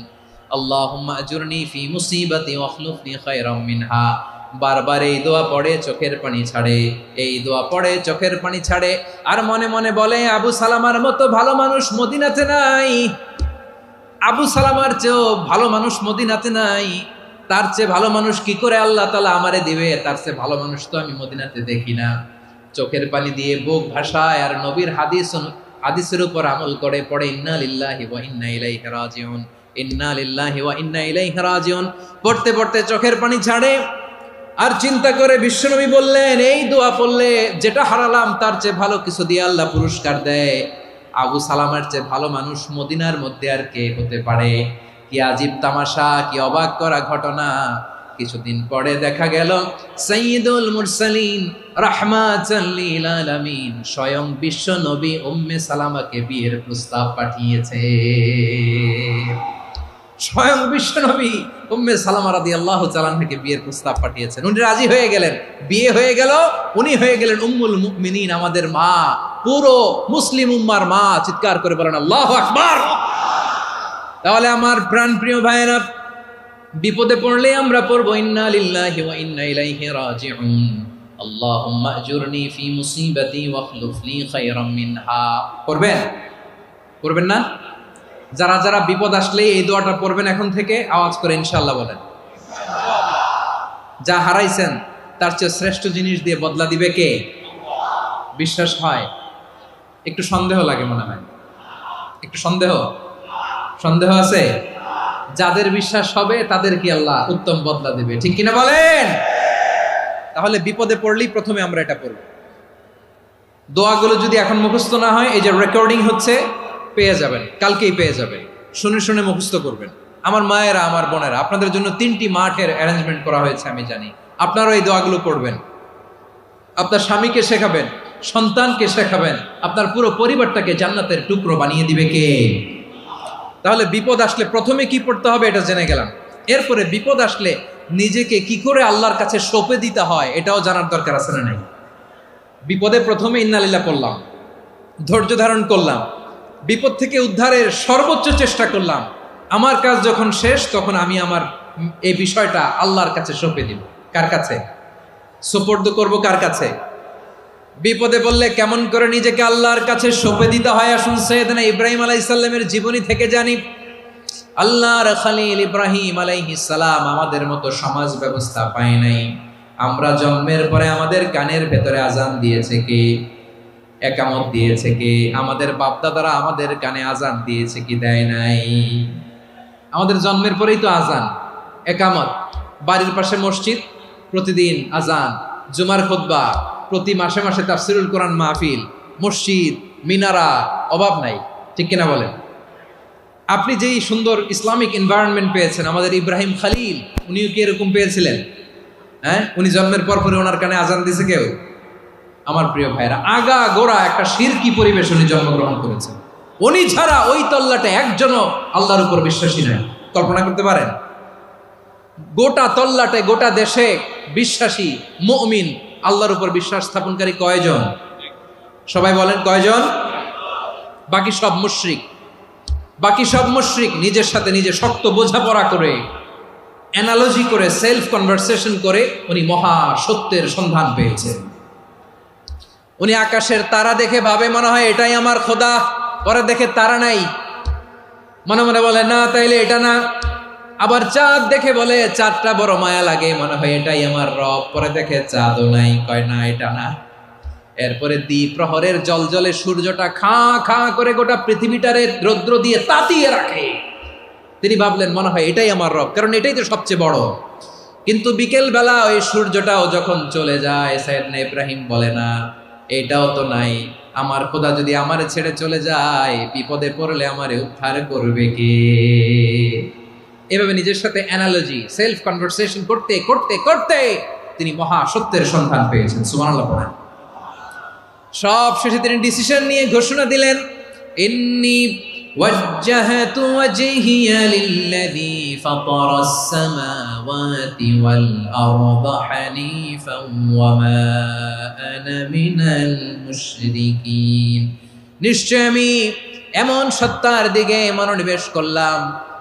আল্লাহুম্মা আজুরনি ফি মুসিবাতি ওয়া আখলুফনি খায়রাম মিনহা। বারবার এই দোয়া পড়ে চোখের পানি ছাড়ে, এই দোয়া পড়ে চোখের পানি ছাড়ে, আর মনে মনে বলে আবু সালামার মতো ভালো মানুষ মদিনাতে নাই, আবু সালামার চেয়েও ভালো মানুষ মদিনাতে নাই, তার চেয়ে ভালো মানুষ কি করে আল্লাহ তাআলা আমারে দিবে, তার চেয়ে ভালো মানুষ তো আমি মদিনাতে দেখি না। চোখের পানি দিয়ে বুক ভাসায় আর নবীর হাদিসের উপর আমল করে পড়ে ইন্না লিল্লাহি ওয়া ইন্না ইলাইহি রাজিউন, ইন্না লিল্লাহি ওয়া ইন্না ইলাইহি রাজিউন। পড়তে পড়তে চোখের পানি ছাড়ে আর চিন্তা করে বিশ্বনবী বললেন এই দোয়া পড়লে যেটা হারালাম তার চেয়ে ভালো কিছু দিয়ে আল্লাহ পুরস্কার দেয়। আবু সালামার চেয়ে ভালো মানুষ মদিনার মধ্যে আর কে হতে পারে? কি আজীব তামাশা, কি অবাক করা ঘটনা। কিছুদিন পরে দেখা গেল সাইয়্যিদুল মুরসালিন রাহমাতাল লিল আলামিন স্বয়ং বিশ্ব নবী উম্মে সালামাকে বিয়ের প্রস্তাব পাঠিয়েছে। স্বয়ং বিশ্ব নবী উম্মে সালামা রাদিয়াল্লাহু তাআলা আনহাকে বিয়ের প্রস্তাব পাঠিয়েছেন। উনি রাজি হয়ে গেলেন, বিয়ে হয়ে গেল, উনি হয়ে গেলেন উম্মুল মুমিনিন, আমাদের মা, পুরো মুসলিম উম্মার মা। চিৎকার করে বলেন আল্লাহু আকবার। তাহলে আমার প্রাণ প্রিয় ভাইয়েরা, বিপদে পড়লে আমরা পড়বো ইন্না লিল্লাহি ওয়া ইন্না ইলাইহি রাজিউন, আল্লাহুম্মা আজুরনি ফি মুসিবাতি ওয়া আখলুফ লি খায়রাম মিনহা। পড়বেন? পড়বেন না? যারা যারা বিপদ আসলে এই দোয়াটা পড়বেন এখন থেকে আওয়াজ করে ইনশাআল্লাহ বলেন। যা হারাইছেন তার চেয়ে শ্রেষ্ঠ জিনিস দিয়ে বদলা দিবে কে? বিশ্বাস হয়? একটু সন্দেহ লাগে মনে হয়, একটু সন্দেহ আছে? যাদের বিশ্বাস হবে তাদের কি আল্লাহ উত্তম বদলা দিবে, ঠিক কিনা বলেন? তাহলে বিপদে পড়লেই প্রথমে আমরা এটা পড়ব। দোয়াগুলো যদি এখন মুখস্থ না হয়, এই যে রেকর্ডিং হচ্ছে পেয়ে যাবেন, কালকেই পেয়ে যাবেন, শুনে শুনে মুখস্থ করবেন। আমার মায়েরা, আমার বোনেরা, আপনাদের জন্য 3টি মাঠের অ্যারেঞ্জমেন্ট করা হয়েছে, আমি জানি। আপনারাও এই দোয়াগুলো পড়বেন, আপনার স্বামীকে শেখাবেন, সন্তানকে শেখাবেন, আপনার পুরো পরিবারটাকে জান্নাতের টুকরো বানিয়ে দিবে কে? তাহলে বিপদ আসলে প্রথমে কি পড়তে হবে এটা জেনে গেলাম। এরপরে বিপদ আসলে নিজেকে কি করে আল্লাহর কাছে সঁপে দিতে হয় এটাও জানার দরকার আছে না নাই? বিপদে প্রথমে ইন্না লিল্লাহ পড়লাম, ধৈর্য ধারণ করলাম, বিপদ থেকে উদ্ধারের সর্বোচ্চ চেষ্টা করলাম, আমার কাজ যখন শেষ তখন আমি আমার এই বিষয়টা আল্লাহর কাছে সঁপে দিব। কার কাছে সুপর্দ করব? কার কাছে? বিপদে বললে কেমন করে নিজেকে আল্লাহর কাছে সঁপে দিতে হয় আসুন সাইয়েদনা ইব্রাহিম আলাইহিস সালামের জীবনী থেকে জানি। আল্লাহর খলিল ইব্রাহিম আলাইহিস সালাম আমাদের মতো সমাজ ব্যবস্থা পায় নাই। আমরা জন্মের পরে আমাদের কানের ভেতরে আজান দিয়েছে কে? একামত দিয়েছে কে? আমাদের বাপদাদারা আমাদের কানে আজান দিয়েছে কি? দেয় নাই। আমাদের জন্মের পরেই তো আজান, একামত, বাড়ির পাশে মসজিদ, প্রতিদিন আজান, জুমার খুতবা, প্রতি মাসে মাসে তাফসিরুল কোরআন মাহফিল, মসজিদ, মিনারা, অভাব নাই, ঠিক কিনা বলেন? আপনি যেই সুন্দর ইসলামিক এনভায়রনমেন্ট পেয়েছেন, আমাদের ইব্রাহিম খলিল উনিও কি এরকম পেয়েছিলেন? হ্যাঁ, উনি জন্মের পর পরে ওনার কানে আজান দিয়েছে কেউ? আমার প্রিয় ভাইরা, আগা গোড়া একটা শিরকি পরিবেশ উনি জন্মগ্রহণ করেছেন। উনি ছাড়া ওই তল্লাটে একজনও আল্লাহর উপর বিশ্বাসী নয়। কল্পনা করতে পারেন? গোটা তল্লাটে, গোটা দেশে বিশ্বাসী মুমিন, আল্লাহর উপর বিশ্বাস স্থাপনকারী কয়জন? সবাই বলেন কয়জন? বাকি সব মুশরিক। বাকি সব মুশরিক নিজের সাথে নিজে শক্ত বোঝাপড়া করে, অ্যানালজি করে, সেলফ কনভারসেশন করে উনি মহা সত্যের সন্ধান পেয়েছেন। উনি আকাশের তারা দেখে ভাবে মনে হয় এটাই আমার খোদা, পরে দেখে তারা নাই, মনে মনে বলে না তাইলে এটা না। আবার চাঁদ দেখে বলে চাঁদটা বড় মায়া লাগে, মনে হয় এটাই আমার রব, পরে দেখে চাঁদও নাই, কয় না এটা না। এরপরে দ্বিপ্রহরের জলজলে সূর্যটা খা খা করে গোটা পৃথিবীটারে রৌদ্র দিয়ে তাতিয়ে রাখে। তিনি ভাবলেন মনে হয় এটাই আমার রব, কারণ এটাই তো সবচেয়ে বড়। কিন্তু বিকেল বেলা ওই সূর্যটাও যখন চলে যায়, সাইয়েদনা ইব্রাহিম বলে না এটাও তো নাই, আমার খোদা যদি আমারে ছেড়ে চলে যায়, বিপদে পড়লে আমারে উদ্ধার করবে কে? এভাবে নিজের সাথে অ্যানালজি, সেলফ কনভারসেশন করতে করতে করতে তিনি মহা সত্যের সন্ধান পেয়েছেন। সুবহানাল্লাহ পড়েন। সব শেষে তিনি ডিসিশন নিয়ে ঘোষণা দিলেন, ইন্নী ওয়াজ্জাহাতু ওয়াজহিয়া লিল্লাযী ফাতারাস সামাওয়াতি ওয়াল আরদা হানিফান ওয়া মা আনা মিনাল মুশরিকিন। নিশ্চয় আমি এমন সত্তার দিকে মনোনিবেশ করলাম,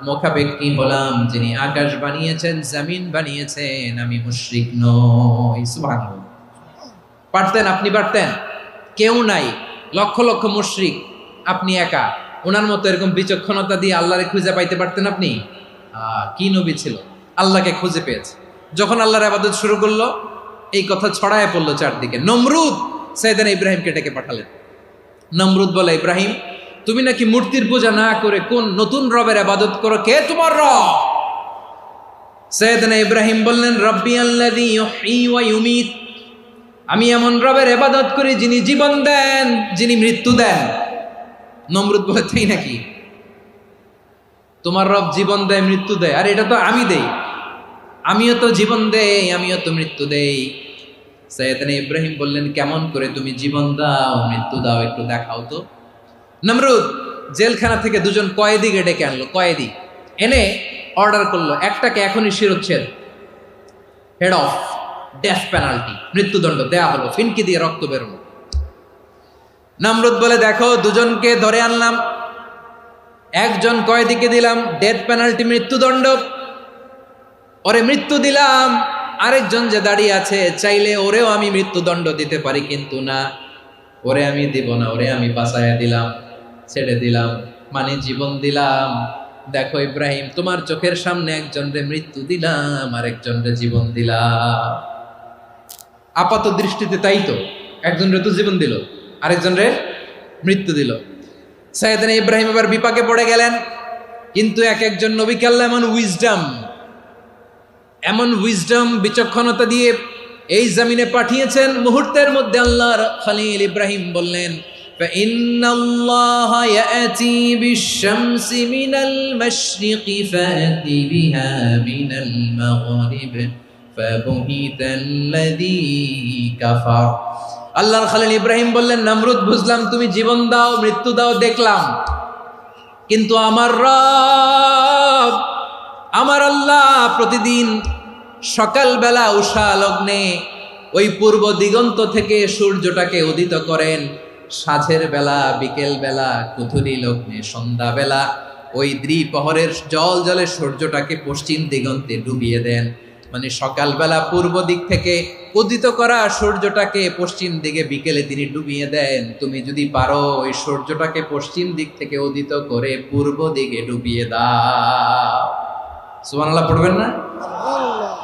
মুখাপেক্ষী হলাম, যিনি আকাশ বানিয়েছেন, জমিন বানিয়েছেন, আমি মুশরিক নই। সুবহানাল্লাহ। পারতেন, আপনি পারতেন? কেউ নাই, লক্ষ লক্ষ মুশরিক, আপনি একা। ওনার মতো এরকম বিচক্ষণতা দিয়ে আল্লাহরে খুঁজে পাইতে পারতেন আপনি? কি নবী ছিল, আল্লাহকে খুঁজে পেয়েছে। যখন আল্লাহর ইবাদত শুরু করলো, এই কথা ছড়ায় পড়লো চারদিকে। নমরুদ সাইয়েদনা ইব্রাহিমকে ডেকে পাঠালেন। নমরুদ বলে, ইব্রাহিম তুমি নাকি মূর্তির পূজা না করে কোন নতুন রবের ইবাদত করো, কে তোমার রব? সাইয়েদনা ইব্রাহিম বললেন, রব্বি আল্লাযী ইউহয়ী ওয়া ইউমীত, আমি এমন রবের ইবাদত করি যিনি জীবন দেন, যিনি মৃত্যু দেন। নমরুদ বলে, তাই নাকি? তোমার রব জীবন দেয়, মৃত্যু দেয়? আর এটা তো আমি দেই, আমিও তো জীবন দেই, আমিও তো মৃত্যু দেই। সাইয়েদনা ইব্রাহিম বললেন, কেমন করে তুমি জীবন দাও, মৃত্যু দাও, একটু দেখাও তো। নমরুদ জেলখানা থেকে দুজন কয়েদিকে ডেকে আনলো। কয়েদি এনে অর্ডার করলো, একটাকে এখনই শিরোচ্ছেদ, হেড অফ, ডেথ পেনাল্টি, মৃত্যুদণ্ড দেয়া হলো, ফিনকি দিয়ে রক্ত বেরোলো। নমরুদ বলে, দেখো দুজনকে ধরে আনলাম, একজন কয়েদিকে দিলাম ডেথ পেনাল্টি, মৃত্যুদণ্ড, ওরে মৃত্যু দিলাম। আরেকজন যে দাঁড়িয়ে আছে, চাইলে ওরেও আমি মৃত্যুদণ্ড দিতে পারি, কিন্তু না, ওরে আমি দিব না, ওরে আমি বাঁচাইয়া দিলাম, ছেড়ে দিলাম, মানে জীবন দিলাম। দেখো ইব্রাহিম, তোমার চোখের সামনে একজনরে মৃত্যু দিলাম, আরেকজনরে জীবন দিলাম। আপাত দৃষ্টিতে তাই তো, একজনরে তো জীবন দিল, আরেকজনরে মৃত্যু দিল। সাইয়েদনা ইব্রাহিম এবার বিপাকে পড়ে গেলেন। কিন্তু এক একজন নবীকে আল্লাহ এমন উইজডম বিচক্ষণতা দিয়ে এই জমিনে পাঠিয়েছেন, মুহূর্তের মধ্যে আল্লাহর খলিল ইব্রাহিম বললেন, ফাইন্নাল্লাহা ইয়াতি বিশ-শামসি মিনাল মাশরিকি ফাতি বিহা মিনাল মাগরিব ফাবুহিতাল্লাযী কাফার। আল্লাহর খলিল ইব্রাহিম বললেন, নমরুদ বুঝলাম তুমি জীবন দাও, মৃত্যু দাও, দেখলাম, কিন্তু আমার রব, আমার আল্লাহ প্রতিদিন সকালবেলা উষা লগ্নে ওই পূর্ব দিগন্ত থেকে সূর্যটাকে উদিত করেন, সাঁঝের বেলা, বিকেল বেলা, কুথুরি লগ্নে, সন্ধ্যাবেলা ওই দ্বিপ্রহরের জল জলে সূর্যটাকে পশ্চিম দিগন্তে ডুবিয়ে দেন। মানে সকালবেলা পূর্ব দিক থেকে উদিত করা সূর্যটাকে পশ্চিম দিকে বিকেলে তিনি ডুবিয়ে দেন। তুমি যদি পারো ওই সূর্যটাকে পশ্চিম দিক থেকে উদিত করে পূর্ব দিকে ডুবিয়ে দাও। সুবহানাল্লাহ পড়বেন না?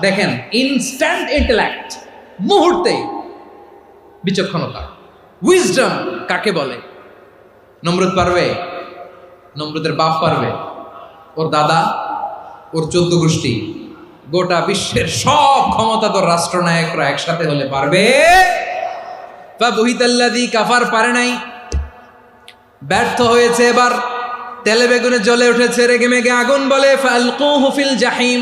দেখেন, ইনস্ট্যান্ট ইন্টেলেক্ট, মুহূর্তে বিচক্ষণতা, উইজডম কাকে বলে? নমরুদ পারবে? নমরুদের বাপ পারবে? ওর দাদা, ওর 14 গোষ্ঠী, গোটা বিশ্বের সব ক্ষমতাধর রাষ্ট্রনায়করা একসাথে হলে পারবে? ফাবুহিতাল্লাযী কাফার পারে নাই, ব্যর্থ হয়েছে। এবার তেলে বেগুনে জ্বলে উঠেছে, রেগে মেগে আগুন বলে, ফালকুহু ফিল জাহিম।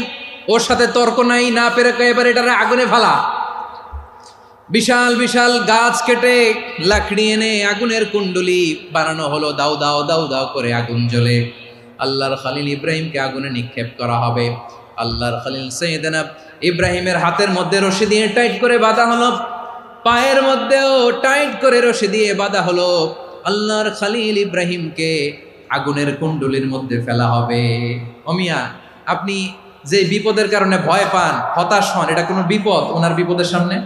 ওর সাথে তর্ক নাই, না পেরে এবার এটারে আগুনে ফেলা। বিশাল বিশাল গাছ কেটে লাকড়ি এনে আগুনের কুণ্ডলি বানানো হলো, দাও দাও দাও দাও করে আগুন জ্বলে। আল্লাহর খলিল ইব্রাহিমকে আগুনে নিক্ষেপ করা হবে। আল্লাহর খলিল সাইয়েদনা ইব্রাহিমের হাতের মধ্যে রশি দিয়ে টাইট করে বাঁধা হলো, পায়ের মধ্যেও টাইট করে রশি দিয়ে বাঁধা হলো। আল্লাহর খলিল ইব্রাহিমকে আগুনের কুণ্ডলির মধ্যে ফেলা হবে। অমিয়া, আপনি যে বিপদের কারণে ভয় পান, হতাশ হন, এটা কোনো বিপদ ওনার বিপদের সামনে?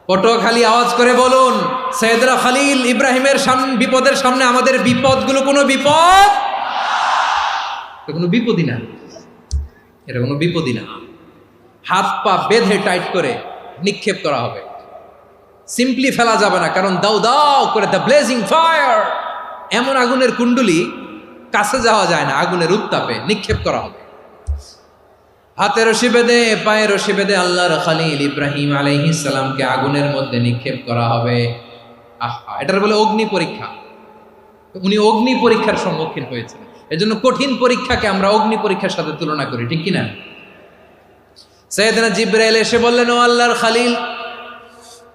পটুয়াখালী আওয়াজ করে বলুন, সাইয়েদনা খলিল ইব্রাহিমের বিপদের সামনে আমাদের বিপদগুলো কোনো বিপদ? এটা কোনো বিপদই না, এটা কোনো বিপদই না। হাত পা বেঁধে টাইট করে নিক্ষেপ করা হবে। সিম্পলি ফেলা যাবে না, কারণ দাও দাও করে দ্য ব্লেজিং ফায়ার, এমন আগুনের কুণ্ডুলি কাছে যাওয়া যায় না, আগুনের উত্তাপে নিক্ষেপ করা হবে। হাতে রশি বেঁধে পায়ে রশি বেঁধে আল্লাহর খলিল ইব্রাহিম আলাইহিস সালামকে আগুনের মধ্যে নিক্ষেপ করা হবে। আহা, এটার বলে অগ্নি পরীক্ষা। উনি অগ্নি পরীক্ষার সম্মুখীন হয়েছেন। এজন্য কঠিন পরীক্ষাকে আমরা অগ্নি পরীক্ষার সাথে তুলনা করি, ঠিক কিনা? সাইয়েদনা জিবরাইল এসে বললেন, ও আল্লাহর খলিল,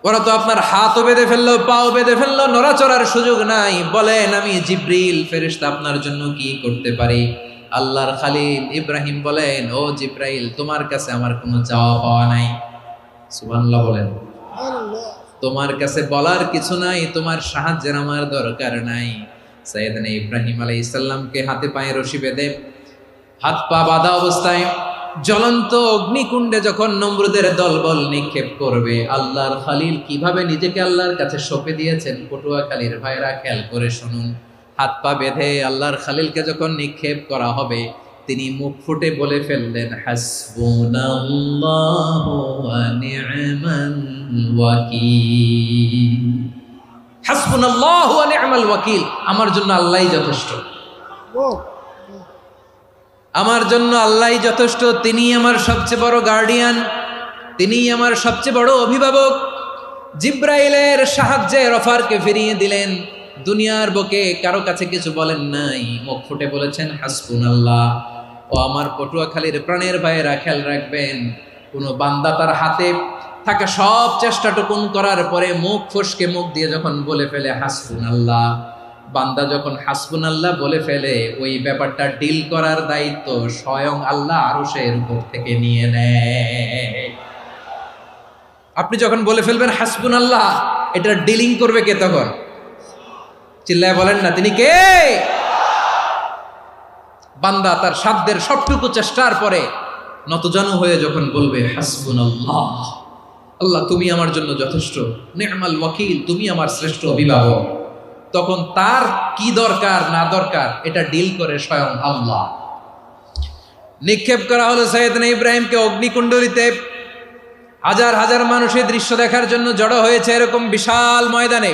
ওরা তো আপনার হাতও বেঁধে ফেললো, পাও বেঁধে ফেললো, নড়াচড়ার সুযোগ নাই, বলেন আমি জিবরিল ফেরেশতা আপনার জন্য কি করতে পারি? আল্লাহর খলিল ইব্রাহিম বলেন, ও জিবরাইল, তোমার কাছে আমার কোনো চাওয়া পাওয়া নাই। সুবহানাল্লাহ বলেন। তোমার কাছে বলার কিছু নাই, তোমার সাহায্যের আমার দরকার নাই। সাইয়েদনা ইব্রাহিম আলাইহিস সালামকে হাতে পায়ে রশি বেঁধে হাত পা বাঁধা অবস্থায় জ্বলন্ত অগ্নিকুণ্ডে যখন নমরুদের দলবল নিক্ষেপ করবে, আল্লাহর খলিল কিভাবে নিজেকে আল্লাহর কাছে সঁপে দিয়েছেন, পটুয়াখালীর ভাইরা খেয়াল করে শুনুন। হাত পা বেঁধে আল্লাহর খলিলকে যখন নিক্ষেপ করা হবে, তিনি মুখ ফুটে বলে ফেললেন, হাসবুনাল্লাহু ওয়া নি'মাল ওয়াকিল। হাসবুনাল্লাহু ওয়া নি'মাল ওয়াকিল, আমার জন্য আল্লাহই যথেষ্ট, আমার জন্য আল্লাহই যথেষ্ট। তিনি আমার সবচেয়ে বড় গার্ডিয়ান, তিনি আমার সবচেয়ে বড় অভিভাবক। জিব্রাইলের সাহায্যে অফারকে ফিরিয়ে দিলেন, দুনিয়ার বুকে কারো কাছে কিছু বলেন নাই, মুখ ফুটে বলেছেন হাসবুনাল্লাহ। ও আমার পটুয়াখালীর প্রাণের ভাইয়েরা, খেয়াল রাখবেন, কোনো বান্দা তার হাতে থাকা সব চেষ্টাটুকুন করার পরে মুখ ফসকে মুখ দিয়ে যখন বলে ফেলে হাসবুনাল্লাহ, বান্দা যখন হাসবুনাল্লাহ বলে ফেলে, ওই ব্যাপারটা ডিল করার দায়িত্ব স্বয়ং আল্লাহ আরশের উপর থেকে নিয়ে নেয়। আপনি যখন বলে ফেলবেন হাসবুনাল্লাহ, এটা ডিলিং করবে কে তখন? চিল্লায় বলেন না, তিনি কে? বান্দা তার সাধ্যের সবটুকু চেষ্টার পরে নতজানু হয়ে যখন বলবে হাসবুনাল্লাহ, আল্লাহ তুমি আমার জন্য যথেষ্ট, নি'মাল ওয়াকিল, তুমি আমার শ্রেষ্ঠ অভিভাবক, তখন তার কি দরকার না দরকার এটা ডিল করে স্বয়ং আল্লাহ। নিক্ষেপ করা হলো সাইয়েদনা ইব্রাহিমকে অগ্নিকুণ্ডলিতে। হাজার হাজার মানুষের দৃশ্য দেখার জন্য জড়ো হয়েছে এরকম বিশাল ময়দানে।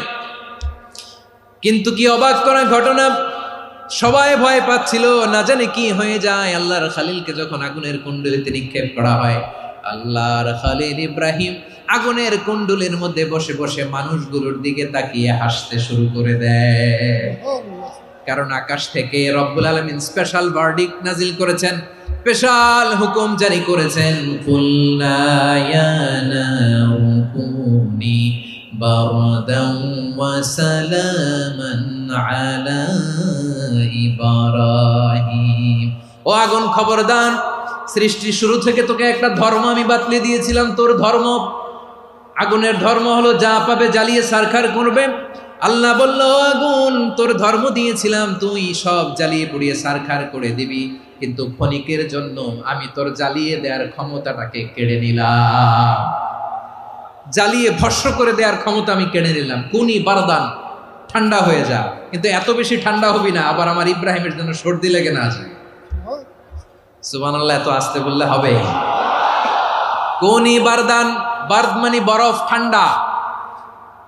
কিন্তু কি অবাক করা ঘটনা, সবাই ভয় পাচ্ছিল, না জানে কি হয়ে যায়। আল্লাহর খলিলকে যখন আগুনের কুণ্ডলিতে নিক্ষেপ করা হয়, আল্লাহর খলিল ইব্রাহিম আগুনের কুণ্ডলের মধ্যে বসে বসে মানুষগুলোর দিকে তাকিয়ে হাসতে শুরু করে দেয়। কারণ আকাশ থেকে রব্বুল আলামিন স্পেশাল ভার্ডিক্ট নাজিল করেছেন, স্পেশাল হুকুম জারি করেছেন, কুল্লা ইয়া নারু কুনি বারদান ওয়া সালামান আলা ইব্রাহিম। ও আগুন, খবরদার, সৃষ্টির শুরু থেকে তোকে একটা ধর্ম আমি বাতলে দিয়েছিলাম, তোর ধর্ম, আগুনের ধর্ম হলো যা পাবে জ্বালিয়ে সারখার করবে। আল্লাহ বলল, আগুন, তোর ধর্ম দিয়েছিলাম, তুই সব জ্বালিয়ে পুড়িয়ে সারখার করে দিবি, কিন্তু ক্ষণিকের জন্য আমি তোর জ্বালিয়ে দেওয়ার ক্ষমতাটাকে কেড়ে নিলাম, জ্বালিয়ে ভস্ম করে দেওয়ার ক্ষমতা আমি কেড়ে নিলাম। কুনি বারদান, ঠান্ডা হয়ে যা। কিন্তু এত বেশি ঠান্ডা হবি না আবার আমার ইব্রাহিমের জন্য সর্দি লেগে না যায়। সুবহানাল্লাহ, এত আসতে বললে হবে? কুনি বারদান, বার্দ মানে বরফ, ঠান্ডা,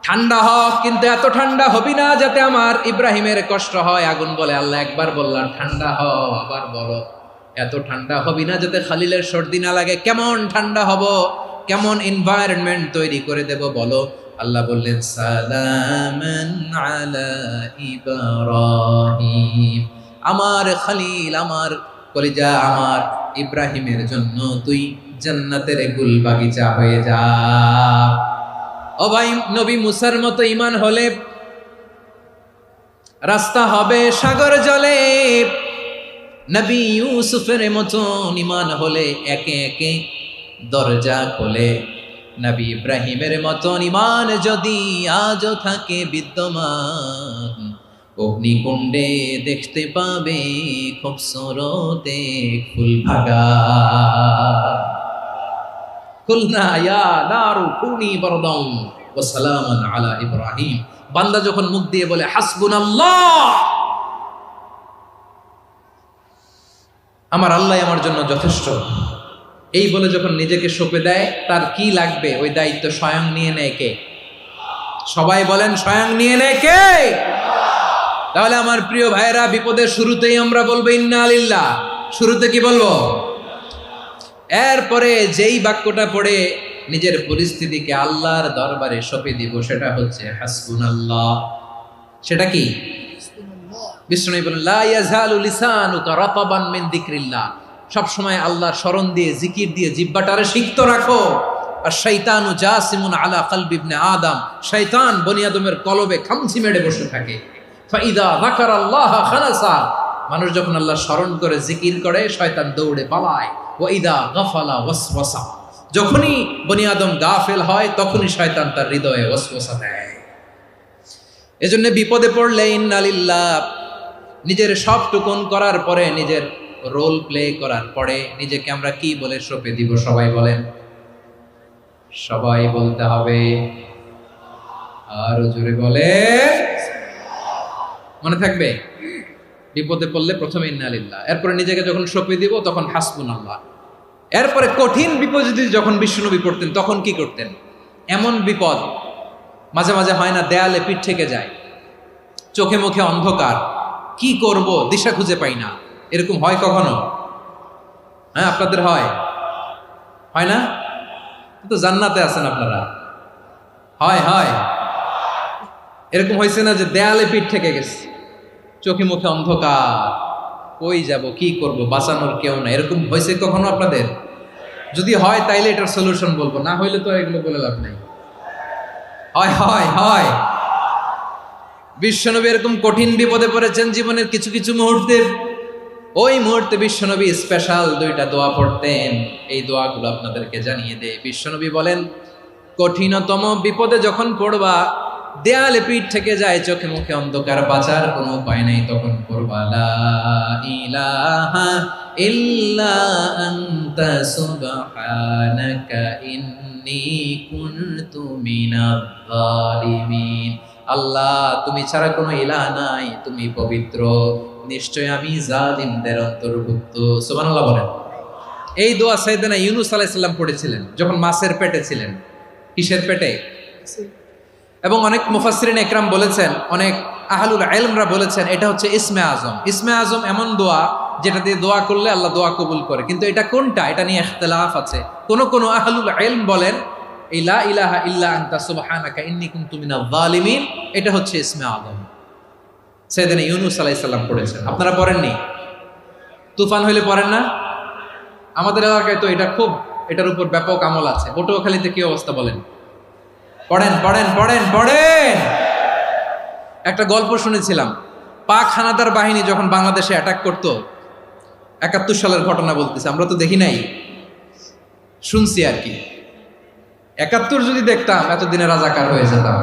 ঠান্ডা হ, কিন্তু এত ঠান্ডা হবি না যাতে আমার ইব্রাহিমের কষ্ট হয়। আগুন বলে, আল্লাহ একবার বললাম ঠান্ডা হ, আবার বলো এত ঠান্ডা হবি না যাতে খলিলের সর্দি না লাগে। কেমন ঠান্ডা হব, কেমন এনভায়রনমেন্ট তৈরি করে দেব বলো? আল্লাহ বললেন, সালামান আলা ইব্রাহিম, আমার খলিল, আমার কলিজা, আমার ইব্রাহিমের জন্য তুই জান্নাতের গুল বাগিচা হয়ে যা। ও ভাই, নবী মুসার মতো ঈমান হলে রাস্তা হবে সাগর জলে, নবী ইউসুফের মতো ঈমান হলে একে একে দরজা খোলে। নবী ইব্রাহিমের মতো ঈমান যদি আজও থাকে বিদ্যমান, অগ্নিকুণ্ডে দেখতে পাবে খুবসুরত এক ফুল ভাগা। কুলনা ইয়া নারু কুনি বারদান ওয়া সালামান আলা ইব্রাহিম। বান্দা যখন মুখ দিয়ে বলে হাসবুনাল্লাহ, আমার আল্লাহ আমার জন্য যথেষ্ট, এই বলে যখন নিজেকে সঁপে দেয়, তার কি লাগবে ওই দায়িত্ব স্বয়ং নিয়ে নেয় কে? সবাই বলেন স্বয়ং নিয়ে নেয় কে? তাহলে আমার প্রিয় ভাইয়েরা, বিপদের শুরুতেই আমরা বলবো ইন্না লিল্লাহ। শুরুতে কি বলবো? এরপরে যেই বাক্যটা পড়ে নিজের পরিস্থিতিকে আল্লাহর দরবারে সঁপে দিব, সেটা হচ্ছে হাসবুনাল্লাহ। সেটা কি? বিষ্ণু বলেন লা ইয়াজালু লিসানুকা রাতাবান মিন যিকরিল্লাহ। সব সময় আল্লাহর স্মরণ দিয়ে, জিকির দিয়ে জিহ্বাটারে সিক্ত রাখো। আর শয়তানু জাসিমুন আলা কলবি ইবনে আদম, শয়তান বনি আদমের কলবে খামচি মেরে বসে থাকে। ফাইদা যাকারাল্লাহ খানাসা, মানুষ যখন আল্লাহ স্মরণ করে জিকির করে শয়তান দৌড়ে পালায়। ওয়াইদা গাফালা ওয়াসওয়াসা, যখনই বনি আদম গাফেল হয় তখনই শয়তান তার হৃদয়ে ওয়াসওয়াসা দেয়। এজন্য বিপদে পড়লে ইন্না লিল্লাহ, নিজের সব টুকুন করার পরে, নিজের রোল প্লে করার পরে নিজেকে আমরা কি বলে সঁপে দিব? সবাই বলেন, সবাই বলতে হবে। আর জোরে বলে, মনে থাকবে? বিপদে পড়লে প্রথমে ইন্না লিল্লাহ, এরপরে নিজেকে যখন সঁপে দিব তখন হাসবুনাল্লাহ। এরপরে কঠিন বিপদে যখন বিশ্বনবী পড়তেন তখন কি করতেন? এমন বিপদ মাঝে মাঝে হয় না, দেয়ালে পিঠ থেকে যায়, চোখে মুখে অন্ধকার, কি করব দিশা খুঁজে পাই না, এরকম হয় কখনো? হ্যাঁ, আপনাদের হয়? হয় না? তো জান্নাতে আছেন আপনারা। হয় হয় এরকম হয়েছে না যে দেয়ালে পিঠ থেকে গেছে, চোখে মুখে অন্ধকার, কই যাব, কি করব, বাঁচানোর কেউ না, এরকম হয়েছে কখনো আপনাদের? যদি হয় তাইলে এটার সলিউশন বলবো, না হইলে তো এগুলো বলে লাভ নাই। হয় হয় হয় বিশ্বনবী এরকম কঠিন বিপদে পড়েছেন জীবনের কিছু কিছু মুহূর্তে। ওই মুহূর্তে বিশ্বনবী স্পেশাল 2টা দোয়া পড়তেন। এই দোয়াগুলো আপনাদেরকে জানিয়ে দেয়। বিশ্বনবী বলেন, কঠিনতম বিপদে যখন পড়বা, দেয়ালে পিঠ থেকে যায়, চোখে মুখে অন্ধকার, বাঁচার কোনো উপায় নাই, তখন পড়বা লা ইলাহা ইল্লা আনতা সুবহানাকা ইন্নী কুনতু মিনাজ জালিমিন। আল্লাহ, তুমি ছাড়া কোনো ইলাহ নাই, তুমি পবিত্র, নিশ্চয় আমি জালিমদের অন্তর্ভুক্ত। সুবহানাল্লাহ বলেন। এই দোয়া সাইয়েদনা ইউনূস আলাইহিস সালাম পড়েছিলেন যখন মাছের পেটে ছিলেন। কিসের পেটে? এবং অনেক মুফাসসিরিন একরাম বলেছেন, অনেক আহলুল ইলমরা বলেছেন, এটা হচ্ছে ইসমে আজম। ইসমে আজম এমন দোয়া যেটা দিয়ে দোয়া করলে আল্লাহ দোয়া কবুল করে, কিন্তু এটা কোনটা, এটা নিয়ে ইখতিলাফ আছে। কোন আহলুল ইলম বলেন এই লা ইলাহা ইল্লা আনতা সুবহানাকা ইন্নী কুনতু মিনাজ জালিমিন, এটা হচ্ছে ইসমে আজম। সাইয়েদনা ইউনূস আলাইহিস সালাম পড়েছেন। আপনারা পড়েননি? তুফান হইলে পড়েন না? আমাদের এলাকায় তো এটা খুব, এটার উপর ব্যাপক আমল আছে। পটুয়াখালীতে কি অবস্থা বলেন? পড়েন পড়েন পড়েন পড়েন। একটা গল্প শুনেছিলাম, পাক হানাদার বাহিনী যখন বাংলাদেশে অ্যাটাক করতো, 71 সালের ঘটনা বলতেছে, আমরা তো দেখি নাই, শুনছি আর কি। 71 যদি দেখতাম এতদিনে রাজাকার হয়ে যেতাম।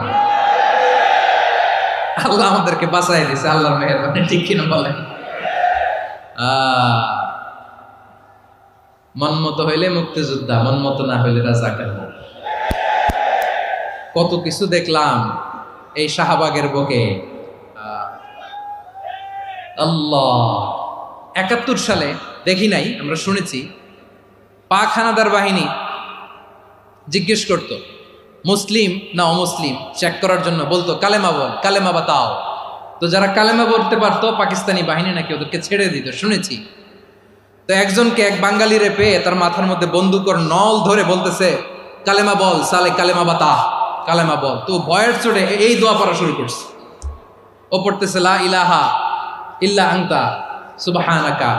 আল্লাহ আমাদেরকে বাঁচাই দিছে, আল্লাহর মেহেরবানি, ঠিক কিনা বলেন? মন মতো হইলে মুক্তিযোদ্ধা, মন মতো না হইলে রাজাকার। কত কিছু দেখলাম এই শাহবাগের বুকে। আল্লাহ, 71 সালে দেখি নাই, আমরা শুনেছি, পাক হানাদার বাহিনী জিজ্ঞেস করত মুসলিম না অমুসলিম চেক করার জন্য, বলতো কালেমা বল, কালেমা বাতাও। তো যারা কালেমা বলতে পারতো পাকিস্তানি বাহিনী নাকি ওদেরকে ছেড়ে দিত, শুনেছি। তো একজনকে, এক বাঙালিরে পেয়ে তার মাথার মধ্যে বন্দুকর নল ধরে বলতেছে কালেমা বল সালে, কালেমা বাতা, কালেমা বল। তো ভয়ের চোটে এই দোয়া পড়া শুরু করছে। ও পড়তেছে লা ইলাহা ইল্লা আনতা সুবহানাকা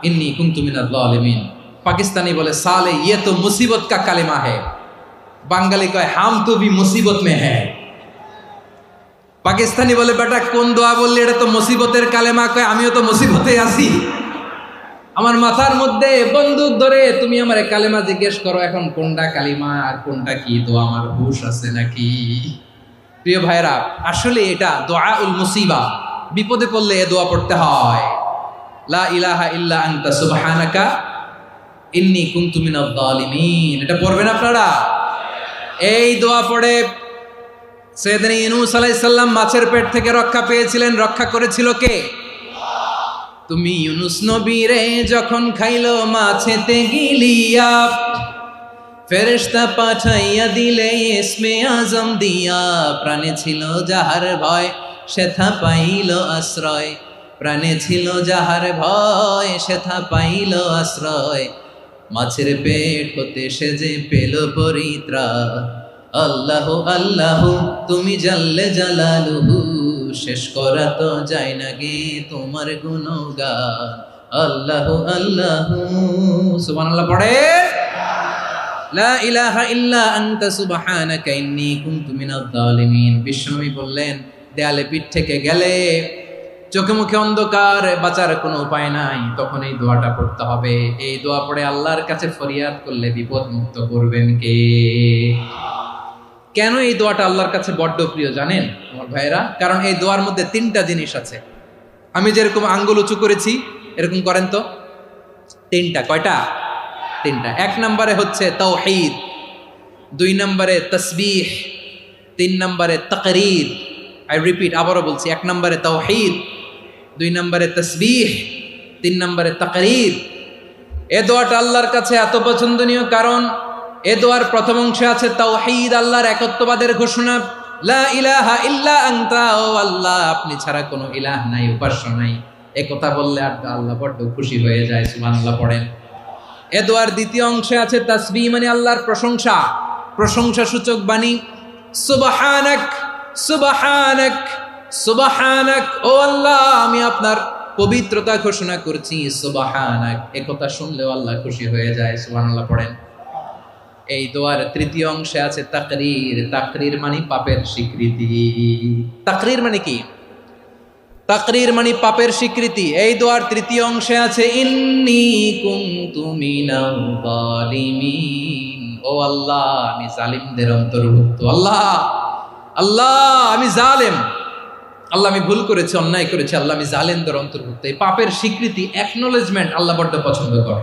ইন্নী কুনতু মিনাজ জালিমিন। পাকিস্তানি বলে সালে ইয়ে তো মুসিবত কা কালেমা है। বাঙালি কয় হাম তো ভি মুসিবত মে হ্যায়। পাকিস্তানি বলে বেটা কোন দোয়া বললি, এটা তো মুসিবতের কালেমা। কয় আমিও তো মুসিবতে আছি, আমার মাথার মধ্যে বন্দুক ধরে তুমি আমার কালেমা জিজ্ঞেস করো, এখন কোনটা কালিমা আর কোনটা কি, তো আমার হুশ আছে নাকি? প্রিয় ভাইরা, আসলে এটা দোয়াউল মুসিবা, বিপদে পড়লে এ দোয়া পড়তে হয়। লা ইলাহা ইল্লা আনতা সুবহানাকা ইন্নী কুনতু মিনাজ জালিমিন, এটা পড়বেন আপনারা। এই দোয়া পড়ে সাইয়েদনা ইউনূস আলাইহিস সালাম মাছের পেট থেকে রক্ষা পেয়েছিলেন। রক্ষা করেছিল কে? তুমি ইউনূস নবীরে যখন খাইলো মাছেতে গিলিয়া, ফেরেশতা পাঠাইয়া দিলে ইসমে আজম দিয়া, প্রাণে ছিল যাহার ভয় সেথা পাইল আশ্রয়। প্রাণে ছিল যাহার ভয় সেথা পাইল আশ্রয়। মাছের পেট হতে সে যে পেল পরিত্রাণ। আল্লাহ আল্লাহ তুমি জাল্লে জালালুহু, শেষ করা তো যায় না গে তোমার গুণগান। আল্লাহ আল্লাহ, সুবহানাল্লাহ পড়ে। লা ইলাহা ইল্লা আনতা সুবহানাকা ইন্নী কুনতু মিনাজ জালিমিন। বিশ্বনবী বললেন, দেয়ালে পিঠ থেকে গেলে, চোখে মুখে অন্ধকার, বাঁচার কোনো উপায় নাই, তখন এই দোয়াটা পড়তে হবে। এই দোয়া পড়ে আল্লাহর কাছে ফরিয়াদ করলে বিপদ মুক্ত করবেন কে? কেন এই দোয়াটা আল্লাহর কাছে বড্ড প্রিয় জানেন আমার ভাইয়েরা? কারণ এই দোয়ার মধ্যে তিনটা জিনিস আছে। আমি যেরকম আঙ্গুল উঁচু করেছি এরকম করেন তো। তিনটা। কয়টা? তিনটা। এক নম্বরে হচ্ছে তাওহীদ, দুই নম্বরে তাসবিহ, তিন নম্বরে তাকরীর। আই রিপিট, আবারও বলছি, এক নম্বরে তাওহীদ, দুই নম্বরে তাসবিহ, তিন নম্বরে তাকরীর। এ দোয়াটা আল্লাহর কাছে এত পছন্দনীয় কারণ এ দোয়ার প্রথম অংশে আছে তাওহীদ, আল্লাহর একত্ববাদের ঘোষণা। লা ইলাহা ইল্লা আনতা, ও আল্লাহ আপনি ছাড়া কোনো ইলাহ নাই, উপাস্য নাই। এ কথা বললে আর আল্লাহ বড্ড খুশি হয়ে যায়, সুবহানাল্লাহ পড়েন। এ দোয়ার দ্বিতীয় অংশে আছে তাসবিহ, মানে আল্লাহর প্রশংসা, প্রশংসা সূচক বাণী। সুবহানাক সুবহানাক সুবহানাক, ও আল্লাহ আমি আপনার পবিত্রতা ঘোষণা করছি, সুবহানাক। এ কথা শুনলেও আল্লাহ খুশি হয়ে যায়, সুবহানাল্লাহ পড়েন। এই দোয়ার তৃতীয় অংশে আছে তাকরীর, তাকরীর মানে পাপের স্বীকৃতি। তাকরীর মানে কি? তাকরীর মানে পাপের স্বীকৃতি। এই দোয়ার তৃতীয় অংশে আছে ইন্নী কুনতু মিনাল জালিমিন, ও আল্লাহ আমি জালিমদের অন্তর্ভুক্ত। আল্লাহ আল্লাহ আমি জালেম, আল্লাহ আমি ভুল করেছি, অন্যায় করেছি, আল্লাহ আমি জালেমদের অন্তর্ভুক্ত। এই পাপের স্বীকৃতি, অ্যাকনোলেজমেন্ট আল্লাহ বড্ড পছন্দ করে।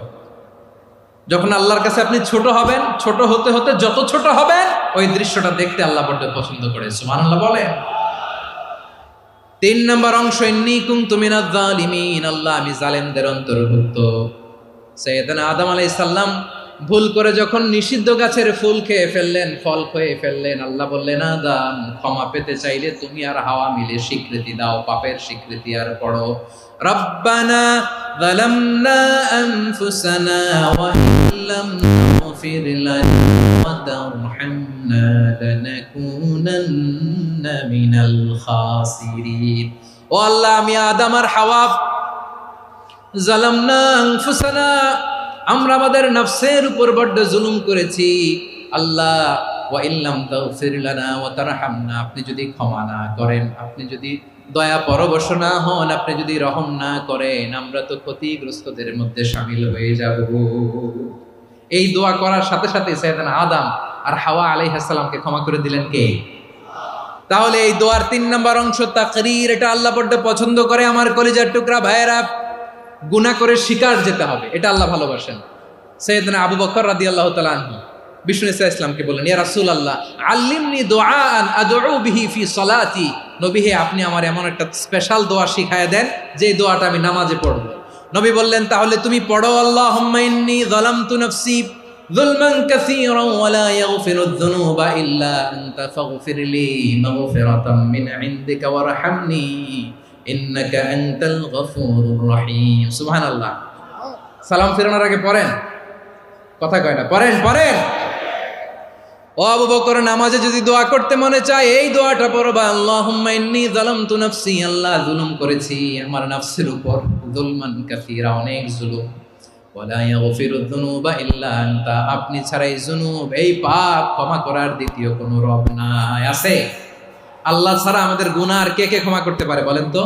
যখন আল্লাহর কাছে আপনি ছোট হবেন, ছোট হতে হতে যত ছোট হবেন, ওই দৃশ্যটা দেখতে আল্লাহ বড্ড পছন্দ করে, সুবহানাল্লাহ বলেন। তিন নম্বর অংশ ইন্নী কুনতু মিনাজ জালিমিন, আল্লাহ আমি জালেমদের অন্তর্ভুক্ত। সাইয়েদনা আদম আলাইহিস সালাম ভুল করে যখন নিষিদ্ধ গাছের ফুল খেয়ে ফেললেন, ফল খেয়ে ফেললেন, আল্লাহ বললেন আদম ক্ষমা পেতে চাইলে তুমি আর হাওয়া মিলে স্বীকৃতি দাও, পাপের স্বীকৃতি আর পড়ো, রব্বানা যালামনা আনফুসানা ওয়া ইল্লাম তাগফির লানা ওয়া তারহামনা লানাকুনান্না মিনাল খাসিরিন। ও আল্লাহ আমি আদম আর হাওয়া, যালামনা আনফুসানা, আমরা আমাদের নফসের উপর বড্ড জুলুম করেছি। আল্লাহ ওয়া ইল্লাম তাগফির লানা ওয়া তারহামনা, আপনি যদি ক্ষমা না করেন, আপনি যদি দয়া পরবশ না হন, আপনি যদি রহম না করেন, আমরা তো ক্ষতিগ্রস্তদের মধ্যে শামিল হয়ে যাব। এই দোয়া করার সাথে সাথে সাইয়েদনা আদম আর হাওয়া আলাইহিস সালামকে ক্ষমা করে দিলেন কে? তাহলে এই দোয়ার তিন নম্বর অংশ তাকরীর, এটা আল্লাহ বড্ড পছন্দ করে। আমার কলিজার টুকরা ভাইয়েরা, গুনাহ করে শিকার যেতে হবে, এটা আল্লাহ ভালোবাসেন। সাইয়েদনা আবু বকর রাদিয়াল্লাহু তাআলা আনহু বিষ্ণু ইসা ইসলামকে বললেন, ইয়া রাসূলুল্লাহ আল্লিমনি দুআআন আদউ বিহি ফি সলাতি, নবী হে আপনি আমার এমন একটা স্পেশাল দোয়া শিখায়া দেন যে দোয়াটা আমি নামাজে পড়ব। নবী বললেন, তাহলে তুমি পড়ো, আল্লাহুম্মা ইন্নী যালামতু নাফসি যুলমান কাসীরান ওয়া লা ইয়াগফিরুয যুনুবা ইল্লা আনতা ফাগফিরলি মাগফিরাতাম মিন ইনদিকা ওয়ারহামনি ইন্নাকা আনতাল গফুরুর রহিম। সুবহানাল্লাহ। সালাম ফিরানোর আগে পড়েন, কথা কয় না, পড়েন পড়েন। ও আবু বকর, নামাজে যদি দোয়া করতে মনে চায় এই দোয়াটা পড়বা, আল্লাহুম্মা ইন্নী যালামতু নাফসি, আল্লাহ জুলুম করেছি আমার নফসের উপর, যুলমান কাসীরা, অনেক জুলুম, ওয়া লা ইয়াগফিরুয যুনুবা ইল্লা আনতা, আপনি ছাড়া এই জুনুব, এই পাপ ক্ষমা করার দ্বিতীয় কোনো রব নাই। আছে? আল্লাহ ছাড়া আমাদের গুনাহ আর কে কে ক্ষমা করতে পারে বলেন তো?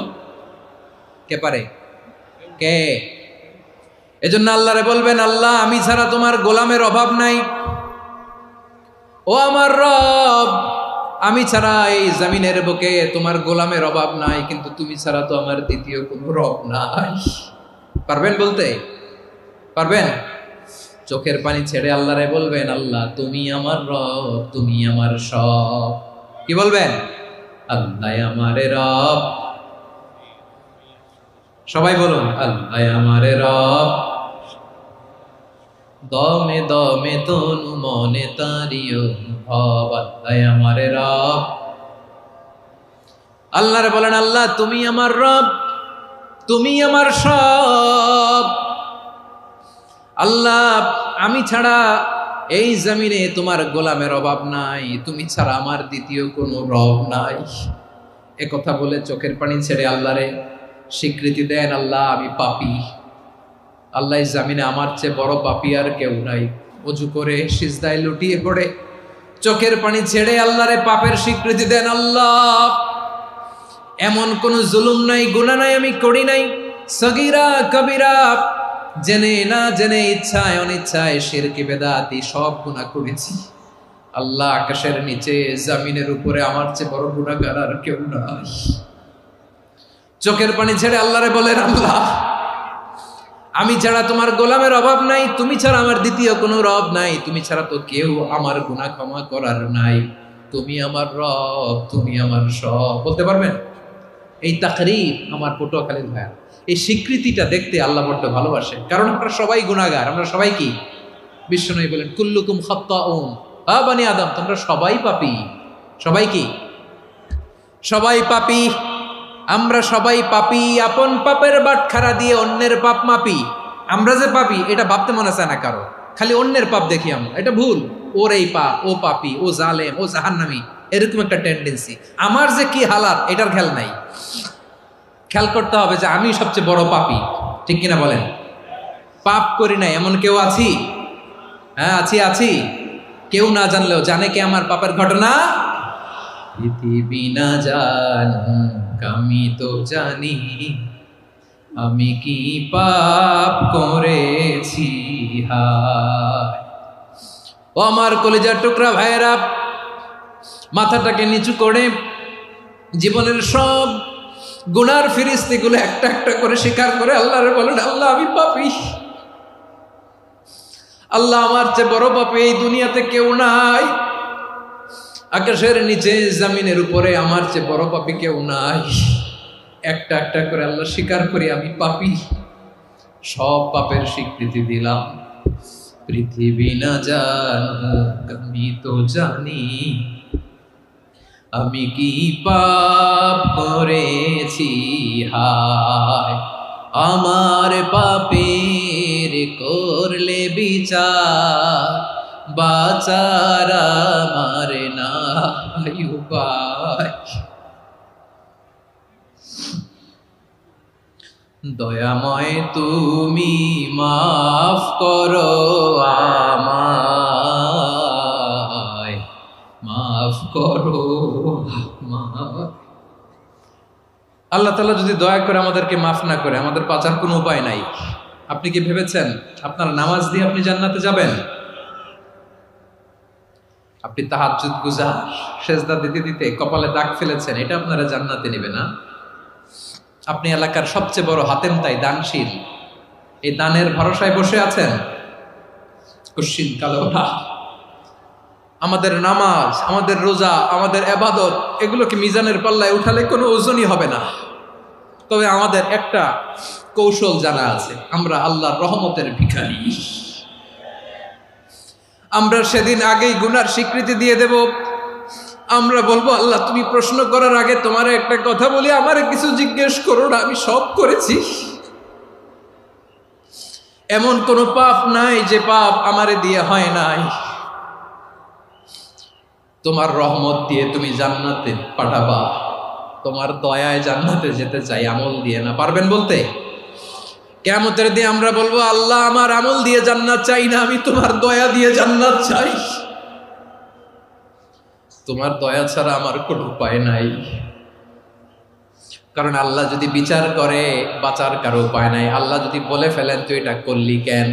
কে পারে? কে? এজন্য আল্লাহরে বলবেন, আল্লাহ আমি ছাড়া তোমার গোলামের অভাব নাই, ও আমার রব আমি ছাড়া এই জমিনের বুকে তোমার গোলামের অভাব নাই, কিন্তু তুমি ছাড়া তো আমার দ্বিতীয় কোনো রব নাই। পারবেন বলতে? পারবেন? চোখের পানি ছেড়ে আল্লাহরে বলবেন, আল্লাহ তুমি আমার রব, তুমি আমার সব। কি বলবেন? আল্লাহ আমারে রব। সবাই বলুন, আল্লাহ আমারে রব, দমে দমে তনু মনে তারি অনুভব, আল্লাহ আমার রব। আল্লাহরে বলেন, আল্লাহ তুমি আমার রব, তুমি আমার সব। আল্লাহ আমি ছাড়া এই জমিনে তোমার গোলামের অভাব নাই, তুমি ছাড়া আমার দ্বিতীয় কোনো রব নাই। এ কথা বলে চোখের পানি ছেড়ে আল্লাহরে স্বীকৃতি দেন, আল্লাহ আমি পাপী। আল্লাহ এই জমিনে আমার চেয়ে বড় পাপী আর কেউ নাই। অজু করে সিজদায় লুটিয়ে পড়ে চোখের পানি ছেড়ে আল্লাহরে পাপের স্বীকৃতি দেন, আল্লাহ এমন কোন জুলুম নাই, গুনাহ নাই আমি করি নাই, সগীরা কবিরা, জেনে না জেনে, ইচ্ছায় অনিচ্ছায়, শিরকি বেদাতি সব গুনাহ করেছি। আল্লাহ আকাশের নিচে জমিনের উপরে আমার চেয়ে বড় গুনাহগার আর কেউ নাই। চোখের পানি ছেড়ে আল্লাহরে বলেন, আল্লাহ আমি ছাড়া তোমার গোলামের অভাব নাই, তুমি ছাড়া আমার দ্বিতীয় কোনো রব নাই, তুমি ছাড়া তো কেউ আমার গুনাহ ক্ষমা করার নাই, তুমি আমার রব, তুমি আমার সব। বলতে পারবেন? এই তাকরীর আমার পটুয়াখালীর ভাইয়া, এই স্বীকৃতিটা দেখতে আল্লাহ বড্ড ভালোবাসে, কারণ আমরা সবাই গুনাহগার, আমরা সবাই কি? বিশ্বনবী বলেন কুল্লুকুম খাত্তাউন, বানি আদম তোমরা সবাই পাপী। সবাই কি? সবাই পাপী। আমরা সবাই পাপী, আপন পাপের বাটখারা দিয়ে অন্যের পাপ মাপি। আমরা যে পাপী এটা ভাবতে মনে চায় না কারো, খালি অন্যের পাপ দেখি আমরা, এটা ভুল। ওর এই পাপ, ও পাপী, ও জালেম, ও জাহান্নামী, এরকম একটা টেন্ডেন্সি। আমার যে কি হালাত এটার খেয়াল নাই। খেয়াল করতে হবে যে আমি সবচেয়ে বড় পাপী, ঠিক কিনা বলেন? পাপ করি নাই এমন কেউ আছি? হ্যাঁ আছি। কেউ না জানলেও জানে কে আমার পাপের ঘটনা? পৃথিবী না জানুক আমি তো জানি, আমি কি পাপ করেছি হায়। ও আমার কলিজার টুকরা ভাইয়েরা, মাথাটাকে নিচু করে জীবনের সব গুনার ফিরিস্তিগুলো একটা একটা করে স্বীকার করে আল্লাহরে বলেন, আল্লাহ আমি পাপী। আল্লাহ আমার চেয়ে বড় পাপী এই দুনিয়াতে কেউ নাই, আকাশের নিচে জমিনের উপরে আমার চেয়ে বড় পাপী কেউ নাই। একটা একটা করে আল্লাহ স্বীকার করি আমি পাপী, সব পাপের স্বীকৃতি দিলাম। পৃথিবী না জানুক আমি তো জানি, আমি কি পাপ করেছি হায়। আমার পাপের করলে বিচার, বাঁচার আমার নাই উপায়। দয়াময় তুমি মাফ করো আমায়, মাফ করো আমায়। আল্লাহ তাআলা যদি দয়া করে আমাদেরকে মাফ না করে, আমাদের বাঁচার কোনো উপায় নাই। আপনি কি ভেবেছেন আপনার নামাজ দিয়ে আপনি জান্নাতে যাবেন? আপনি তাহাজ্জুদ গুজার, সেজদা দিতে দিতে কপালে দাগ ফেলেছেন, এটা আপনারা জান্নাতে নেবে না। আপনি এলাকার সবচেয়ে বড় হাতেম তাই দানশীল, এই দানের ভরসায় বসে আছেন, কুশ্চিন কালো না। আমাদের নামাজ, আমাদের রোজা, আমাদের ইবাদত, এগুলোকে মিজানের পাল্লায় উঠালে কোনো ওজনই হবে না। তবে আমাদের একটা কৌশল জানা আছে, আমরা আল্লাহর রহমতের ভিখারি। আমরা সেদিন আগেই গুনার স্বীকৃতি দিয়ে দেব। আমরা বলবো, আল্লাহ তুমি প্রশ্ন করার আগে তোমার একটা কথা বলি, আমারে কিছু জিজ্ঞেস করো না, আমি সব করেছি। এমন কোনো পাপ নাই যে পাপ আমারে দিয়ে হয় নাই। তোমার রহমত দিয়ে তুমি জান্নাতে পাঠাবা, তোমার দয়ায় জান্নাতে যেতে চাই, আমল দিয়ে না। পারবেন বলতে? কিয়ামতের দিন আমরা বলবো, আল্লাহ আমার আমল দিয়ে জান্নাত চাই না, আমি তোমার দয়া দিয়ে জান্নাত চাই। তোমার দয়া ছাড়া আমার কোনো উপায় নাই। কারণ আল্লাহ যদি বিচার করে বাঁচার কারো উপায় নাই। আল্লাহ যদি বলে ফেলেন তুই এটা করলি কেন,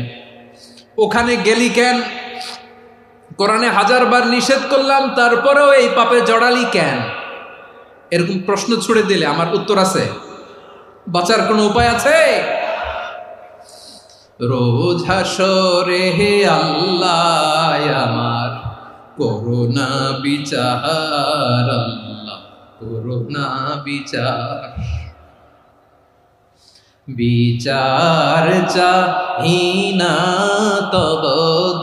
ওখানে গেলি কেন, কোরআনে 1000 বার নিষেধ করলাম তারপরেও এই পাপে জড়ালি কেন, এরকম প্রশ্ন ছুড়ে দিলে আমার উত্তর আছে? বাঁচার কোনো উপায় আছে? রোজ হাসরে হে আল্লাহ আমার করুণা বিচার, আল্লাহ করুণা বিচার। বিচার চাহি না তব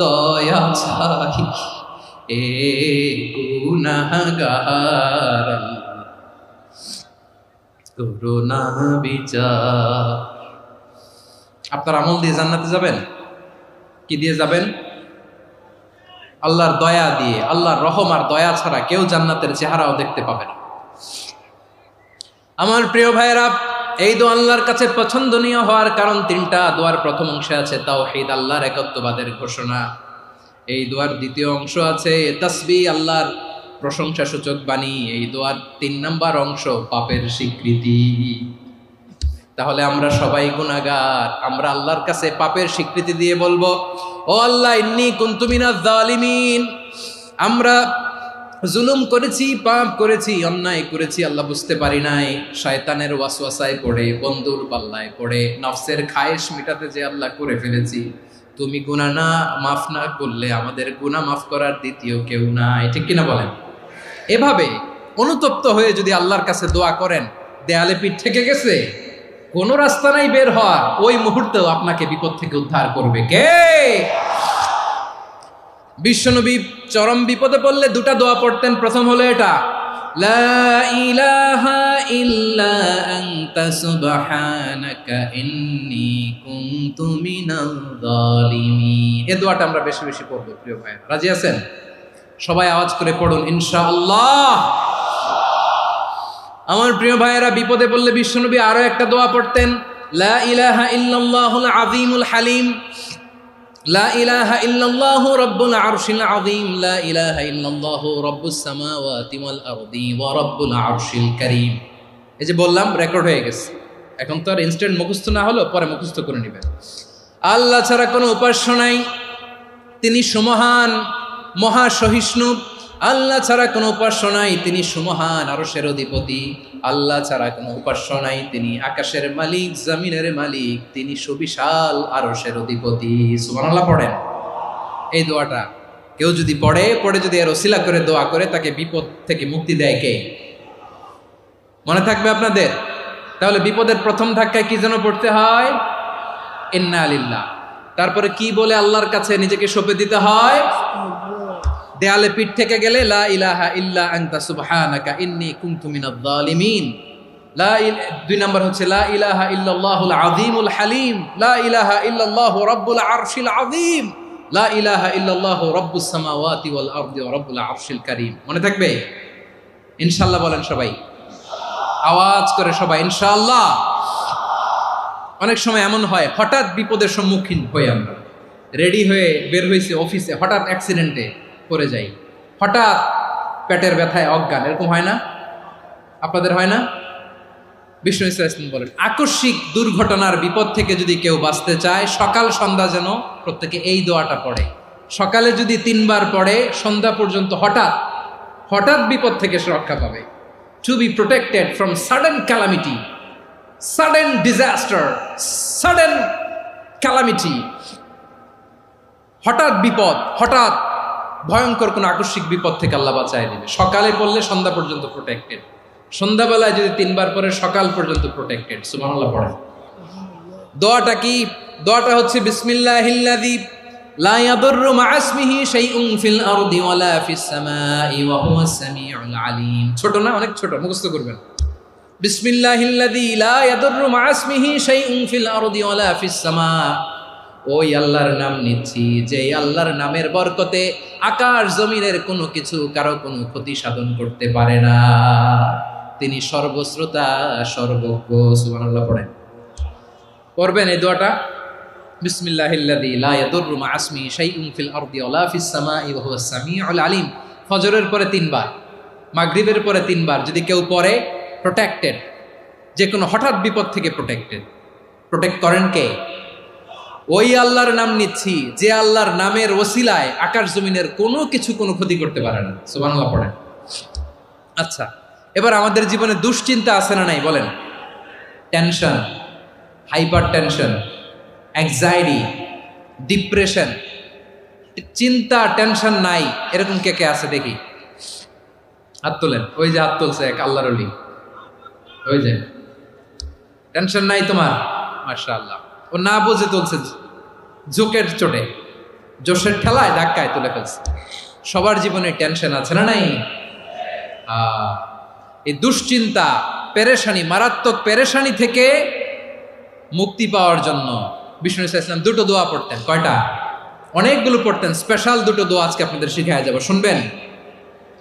দয়া চাহি এ গুনাহগার করুণা বিচার। আপনার আমল দিয়ে জান্নাতে যাবেন? কি দিয়ে যাবেন? আল্লাহর দয়া দিয়ে। আল্লাহর রহম আর দয়া ছাড়া কেউ জান্নাতের চেহারাও দেখতে পাবে না। আমার প্রিয় ভাইয়েরা, এই দোয়া আল্লাহর কাছে পছন্দনীয় হওয়ার কারণ তিনটা। দোয়ার প্রথম অংশে আছে তাওহীদ, আল্লাহর একত্ববাদের ঘোষণা। এই দোয়ার দ্বিতীয় অংশ আছে তাসবিহ, আল্লাহর প্রশংসা সূচক বাণী। এই দোয়ার ৩ নাম্বার অংশ পাপের স্বীকৃতি। তাহলে আমরা সবাই গুনাহগার। আমরা আল্লাহর কাছে পাপের স্বীকৃতি দিয়ে বলবো, ও আল্লাহ, ইন্নী কুনতু মিনাজ জালিমিন, আমরা জুলুম করেছি, পাপ করেছি, অন্যায় করেছি, আল্লাহ বুঝতে পারি নাই। শয়তানের ওয়াসওয়াসায় পড়ে, বন্ধুর পাল্লায় পড়ে, নফসের খায়েশ মিটাতে যে আল্লাহ করে ফেলেছি। তুমি গুনাহ না মাফ না করলে আমাদের গুনাহ মাফ করার দ্বিতীয় কেউ নাই। ঠিক কিনা বলেন? এভাবে অনুতপ্ত হয়ে যদি আল্লাহর কাছে দোয়া করেন, দেয়ালে পিঠ থেকে গেছে, কোনো রাস্তা নাই বের হওয়ার, ওই মুহূর্তেও আপনাকে বিপদ থেকে উদ্ধার করবে কে? বিশ্বনবী চরম বিপদে পড়লে দুটা দোয়া পড়তেন। প্রথম হলো এটা, লা ইলাহা ইল্লা আনতা সুবহানাকা ইন্নী কুনতু মিনাল জালিমিন। এই দোয়াটা আমরা বেশি বেশি পড়ব প্রিয় ভাই। রাজি আছেন? সবাই আওয়াজ করে পড়ুন ইনশাআল্লাহ। আমার প্রিয় ভাইয়েরা, বিপদে পড়লে বিশ্বনবী আরো একটা দোয়া পড়তেন, লা ইলাহা ইল্লাল্লাহুল আযীমুল হালিম, লা ইলাহা ইল্লাল্লাহু রাব্বুল আরশিল আযীম, লা ইলাহা ইল্লাল্লাহু রাব্বুস সামাওয়াতি ওয়াল আরদি ওয়া রাব্বুল আরশিল কারীম। এই যে বললাম, রেকর্ড হয়ে গেছে। এখন তো আর ইনস্ট্যান্ট মুখস্থ না হলো, পরে মুখস্থ করে নেবেন। আল্লাহ ছাড়া কোনো উপাস্য নাই, তিনি সুমহান, মহাসহিষ্ণু। আল্লাহ ছাড়া কোনো উপাস্য নাই, তিনি সুমহান, আরশের অধিপতি। আল্লাহ ছাড়া কোনো উপাস্য নাই, তিনি আকাশের মালিক, জমিনের মালিক, তিনি সুবিশাল, আরশের অধিপতি। সুবহানাল্লাহ পড়েন। এই দোয়াটা কেউ যদি পড়ে যদি এর ওসিলা করে দোয়া করে, তাকে বিপদ থেকে মুক্তি দেয় কে? মনে থাকবে আপনাদের? তাহলে বিপদের প্রথম ধাক্কায় কি যেন পড়তে হয়? ইন্না লিল্লাহ। তারপরে কি বলে আল্লাহর কাছে নিজেকে সঁপে দিতে হয়? দেয়ালে পিঠ থেকে গেলে লা ইলাহা ইল্লা আনতা সুবহানাকা ইন্নী কুনতু মিনাজ জালিমিন। ২ নম্বর হচ্ছে লা ইলাহা ইল্লাল্লাহুল আযীমুল হালিম, লা ইলাহা ইল্লাল্লাহু রাব্বুল আরশিল আযীম, লা ইলাহা ইল্লাল্লাহু রাব্বুস সামাওয়াতি ওয়াল আরদি ওয়া রাব্বুল আরশিল কারীম। মনে থাকবে? ইনশাআল্লাহ বলেন সবাই, আওয়াজ করে সবাই ইনশাআল্লাহ। অনেক সময় এমন হয়, হঠাৎ বিপদের সম্মুখীন হই আমরা, রেডি হয়ে বের হয়েছি অফিসে, হঠাৎ অ্যাক্সিডেন্টে পড়ে যাই, হঠাৎ পেটের ব্যথায় অজ্ঞান। এরকম হয় না? আপনাদের হয় না? বিষ্ণু ইসলাম বলেন, আকস্মিক দুর্ঘটনার বিপদ থেকে যদি কেউ বাঁচতে চায়, সকাল সন্ধ্যা যেন প্রত্যেকে এই দোয়াটা পড়ে। সকালে যদি 3 বার পড়ে, সন্ধ্যা পর্যন্ত হঠাৎ বিপদ থেকে সে রক্ষা পাবে। To be protected from sudden calamity, sudden disaster, sudden calamity. হঠাৎ বিপদ, হঠাৎ ভয়ঙ্কর কোন আকস্মিক বিপদ থেকে আল্লাহ বাঁচায় দিবে। সকালে পড়লে সন্ধ্যা পর্যন্ত প্রোটেক্টেড, সন্ধ্যাবেলায় যদি 3 বার পরে সকাল পর্যন্ত প্রোটেক্টেড। সুবহানাল্লাহ পড়েন। দোয়াটা কি? দোয়াটা হচ্ছে বিসমিল্লাহিল্লাযী লা ইয়াদুররু মা ইসমিহি শাইউন ফিল আরদি ওয়ালা ফিস সামাই ওয়া হুয়াস সামিউল আলিম। ছোট না? অনেক ছোট, মুখস্থ করবেন। বিসমিল্লাহিল্লাযী লা ইয়াদুররু মা ইসমিহি শাইউন ফিল আরদি ওয়ালা ফিস সামা। ওই আল্লাহর নাম নিচ্ছি, যে আল্লাহর নামের বরকতে আকাশ জমিনের কোনো কিছু কারো কোনো ক্ষতি সাধন করতে পারে না। তিনি সর্বশ্রোতা, সর্বজ্ঞ। সুবহানাল্লাহ পড়েন। পড়বেন এই দোয়াটা, বিসমিল্লাহিল্লাযী লা ইয়াদুররু মা ইসমিহি শাইউন ফিল আরদি ওয়ালা ফিস সামাই ওয়া হুয়াস সামিউল আলিম। ফজরের পরে 3 বার, মাগরিবের পরে 3 বার যদি কেউ পড়ে, প্রোটেক্টেড, যে কোনো হঠাৎ বিপদ থেকে প্রোটেক্টেড। প্রোটেক্ট করেন কে? ওই আল্লাহর নাম নিচ্ছি, যে আল্লাহর নামের ওসিলায় আকাশ জমিনের কোনো কিছু কোনো ক্ষতি করতে পারে না। সুবহানাল্লাহ পড়েন। আচ্ছা, এবার আমাদের জীবনে দুশ্চিন্তা আছে না নাই বলেন? Tension, hyper tension, anxiety, depression, চিন্তা, টেনশন নাই এরকম কে কে আছে দেখি? হাত তোলেন। ওই যে হাত তুলছে এক আল্লাহর ওলি, ওই যে। টেনশন নাই তোমার? মাশাআল্লাহ। ও না বুঝে তুলছে, জোকের চোটে, জোশের ঠেলায় ধাক্কায় তুলে ফেলছে। সবার জীবনে টেনশন আছে না নাই? এই দুশ্চিন্তা, পেরেশানি, মারাত্মক পেরেশানি থেকে মুক্তি পাওয়ার জন্য বিষ্ণু ইসলাম দুটো দোয়া পড়তেন। কয়টা? অনেকগুলো পড়তেন। স্পেশাল দুটো দোয়া আজকে আপনাদের শিখায় যাব, শুনবেন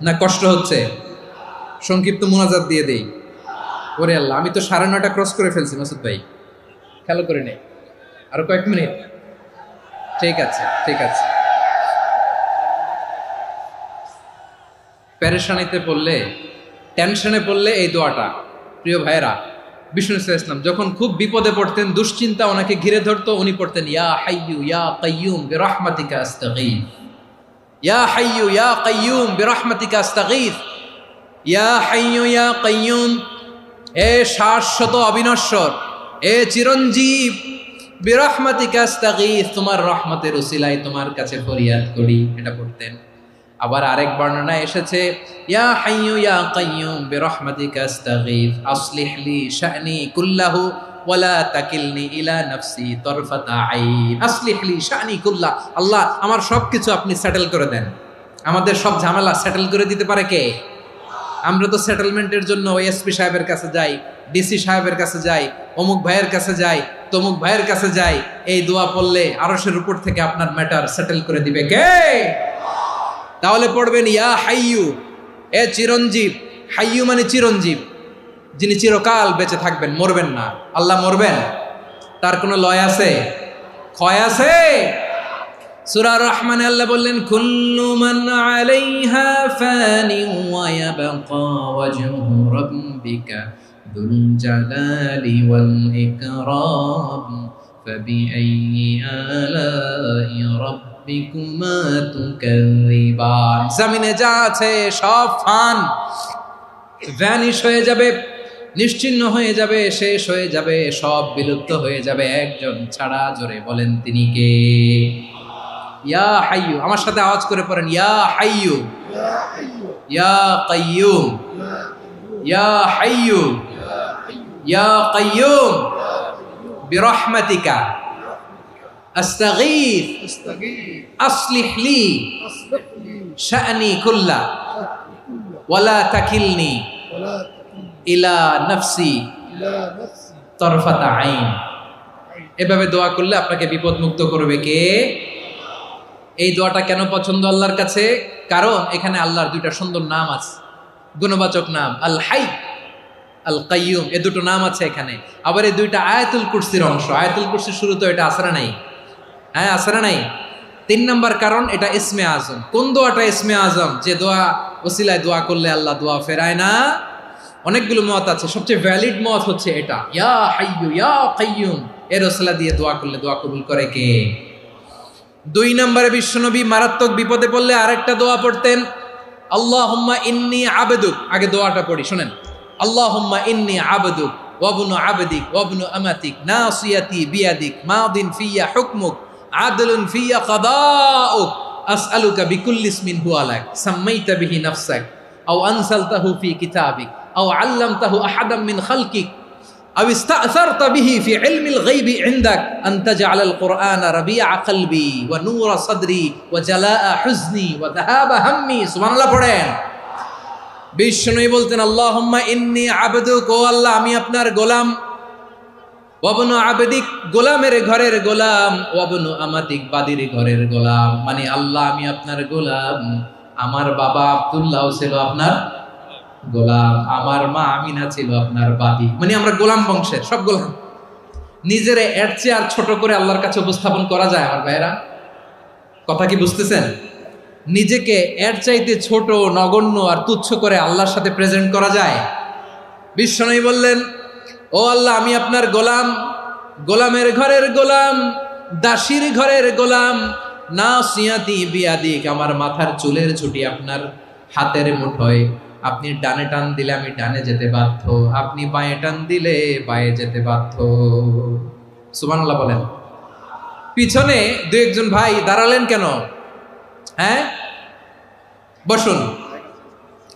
না? কষ্ট হচ্ছে? সংক্ষিপ্ত মুনাজাত দিয়ে দেই। ওরে আল্লাহ, আমি তো 9:30 ক্রস করে ফেলছি মাসুদ ভাই, খেয়াল করে নেই। আরো কয়েক মিনিট। ঠিক আছে, ঠিক আছে। পেরেশানিতে পড়লে, টেনশনে পড়লে এই দোয়াটা, প্রিয় ভাইরা, বিষ্ণু ইসলাম যখন খুব বিপদে পড়তেন, দুশ্চিন্তা ওনাকে ঘিরে ধরতো, উনি পড়তেন ইয়া হাইয়ু ইয়া কাইয়ুম বিরহমাতিকা আস্তাগীথ, ইয়া হাইয়ু ইয়া কাইয়ুম বিরহমাতিকা আস্তাগীথ, ইয়া হাইয়ু ইয়া কাইয়ুম, এ শাশ্বত অবিনশ্বর, এ চিরঞ্জীব, বিরহমাতিকা আস্তাগীথ, তোমার রহমতের উসিলায় তোমার কাছে ফরিয়াদ করি। এটা পড়তেন। আবার আরেক বর্ণনায় এসেছে ইয়া হাইয়ু ইয়া কাইয়ুম বিরহমাতিকা আস্তাগীথ আসলিহ লি শা'নি কুল্লাহু ওয়ালা তাকিলনি ইলা নাফসি তারফাতা আইন। আসলিহ লি শা'নি কুল্লাহ, আল্লাহ আমার সবকিছু আপনি সেটেল করে দেন। আমাদের সব ঝামেলা সেটেল করে দিতে পারে কে? আমরা তো সেটেলমেন্টের জন্য এসপি সাহেবের কাছে যাই, ডিসি সাহেবের কাছে যাই, অমুক ভাইয়ের কাছে যাই, তমুক ভাইয়ের কাছে যাই। এই দোয়া পড়লে আরশের উপর থেকে আপনার ম্যাটার সেটেল করে দিবে কে? তাহলে পড়বেন ইয়া হাইয়ু, এ চিরঞ্জীব। হাইয়ু মানে চিরঞ্জীব, যিনি চিরকাল বেঁচে থাকবেন, মরবেন না। আল্লাহ মরবেন? তার কোনো লয় আছে? ক্ষয় আছে? সূরা রহমানে আল্লাহ বললেন কুল্লু মান আলাইহা ফানি ওয়া ইয়াবকা ওয়াজহু রাব্বিকা যুল জালালি ওয়াল ইকরাম ফাবিআইয়ি আলাই রাব্বিকুমা তুকাযিবান। জমিনে যা আছে সব ফান, ভ্যানিশ হয়ে যাবে, নিশ্চিহ্ন হয়ে যাবে, শেষ হয়ে যাবে, সব বিলুপ্ত হয়ে যাবে, একজন ছাড়া। জোরে বলেন তিনি কে? ইয়া হাইয়ু। আমার সাথে আওয়াজ করে পড়েন ইয়া হাইয়ু ইয়া কাইয়ুম ইয়া হাইয়ু ইয়া কাইয়ুম বিরহমাতিকা আস্তাগীথ আসলিহ লি শা'নি কুল্লা ওয়ালা তাকিলনি ইলা নাফসি তারফাতা আইন। এভাবে দোয়া করলে আপনাকে বিপদ মুক্ত করবে কে? এই দোয়াটা কেন পছন্দ আল্লাহর কাছে? কারণ এখানে আল্লাহর দুইটা সুন্দর নাম আছে, গুণবাচক নাম, আল হাই, আল কাইয়ুম। এ দুটো নাম আছে এখানে। আবার এই দুইটা আয়াতুল কুরসির অংশ। আয়াতুল কুরসির শুরু তো এটা আসরা নাই? হ্যাঁ, আসরা নাই। 3 নম্বর কারণ, এটা ইসমে আজম। কোন দোয়াটা ইসমে আজম? যে দোয়া ওসিলায় দোয়া করলে আল্লাহ দোয়া ফেরায় না। অনেকগুলো মত আছে, সবচেয়ে ভ্যালিড মত হচ্ছে এটা, ইয়া হাইয়ু ইয়া কাইয়ুম। এর ওসিলা দিয়ে দোয়া করলে দোয়া কবুল করে কে? 2 নম্বরে বিশ্বনবী মারাত্মক বিপদে পড়লে আরেকটা দোয়া পড়তেন, আল্লাহুম্মা ইন্নী আবদুক। আগে দোয়াটা পড়ি, শুনেন। আল্লাহুম্মা ইন্নী আবদুক ওয়া ইবনু আবদিক ওয়া ইবনু আমাতিক নাসিয়াতি বিয়াদিক মাদিন ফিয়া হুকমুক আদলুন ফিয়া কাদাউক আসআলুকা বিকুল্লি ইসমিন হুয়া লাক সাম্মাইতা বিহি নাফসাক আও আনসালতাহু ফি কিতাবিক আও আল্লামতাহু আহাদাম মিন খালকিক أو استأثرت به في علم الغيب عندك أن تجعل القرآن ربيع قلبي ونور صدري وجلاء حزني وذهاب همي। سبحان الله পড়েন। বিষ্ণু বলতেন আল্লাহুম্মা ইন্নী আবদুক, ও আল্লাহ আমি আপনার গোলাম, ওয়াবনু আবদিক, গোলামের ঘরের গোলাম, ওয়াবনু আমাতিক, বাদির ঘরের গোলাম। মানে আল্লাহ আমি আপনার গোলাম। আমার বাবা আব্দুল্লাহ ছিল আপনার গোলাম, আমার মা আমিনা ছিল আপনার বাদী। মানে আমরা গোলাম বংশের, সব গোলাম। নিজেরে এর চেয়ে আর ছোট করে আল্লাহর কাছে উপস্থাপন করা যায় আমার ভাইয়েরা? কথা কি বুঝতেছেন? নিজেকে এর চাইতে ছোট, নগণ্য আর তুচ্ছ করে আল্লাহর সাথে প্রেজেন্ট করা যায়? বিশ্বনবী বললেন ও আল্লাহ আমি আপনার গোলাম, গোলামের ঘরের গোলাম, দাসীর ঘরের গোলাম। নাসিয়াতি বিয়াদিক, আমার মাথার চুলের ছুটি আপনার হাতের মুঠোয়। আপনি ডানে টান দিলে আমি ডানে যেতে বাধ্য, আপনি বাঁয়ে টান দিলে বাঁয়ে যেতে বাধ্য। সুবহানাল্লাহ বলেন। পিছনে 2-1 ভাই দাঁড়ালেন কেন? হ্যাঁ, বসুন।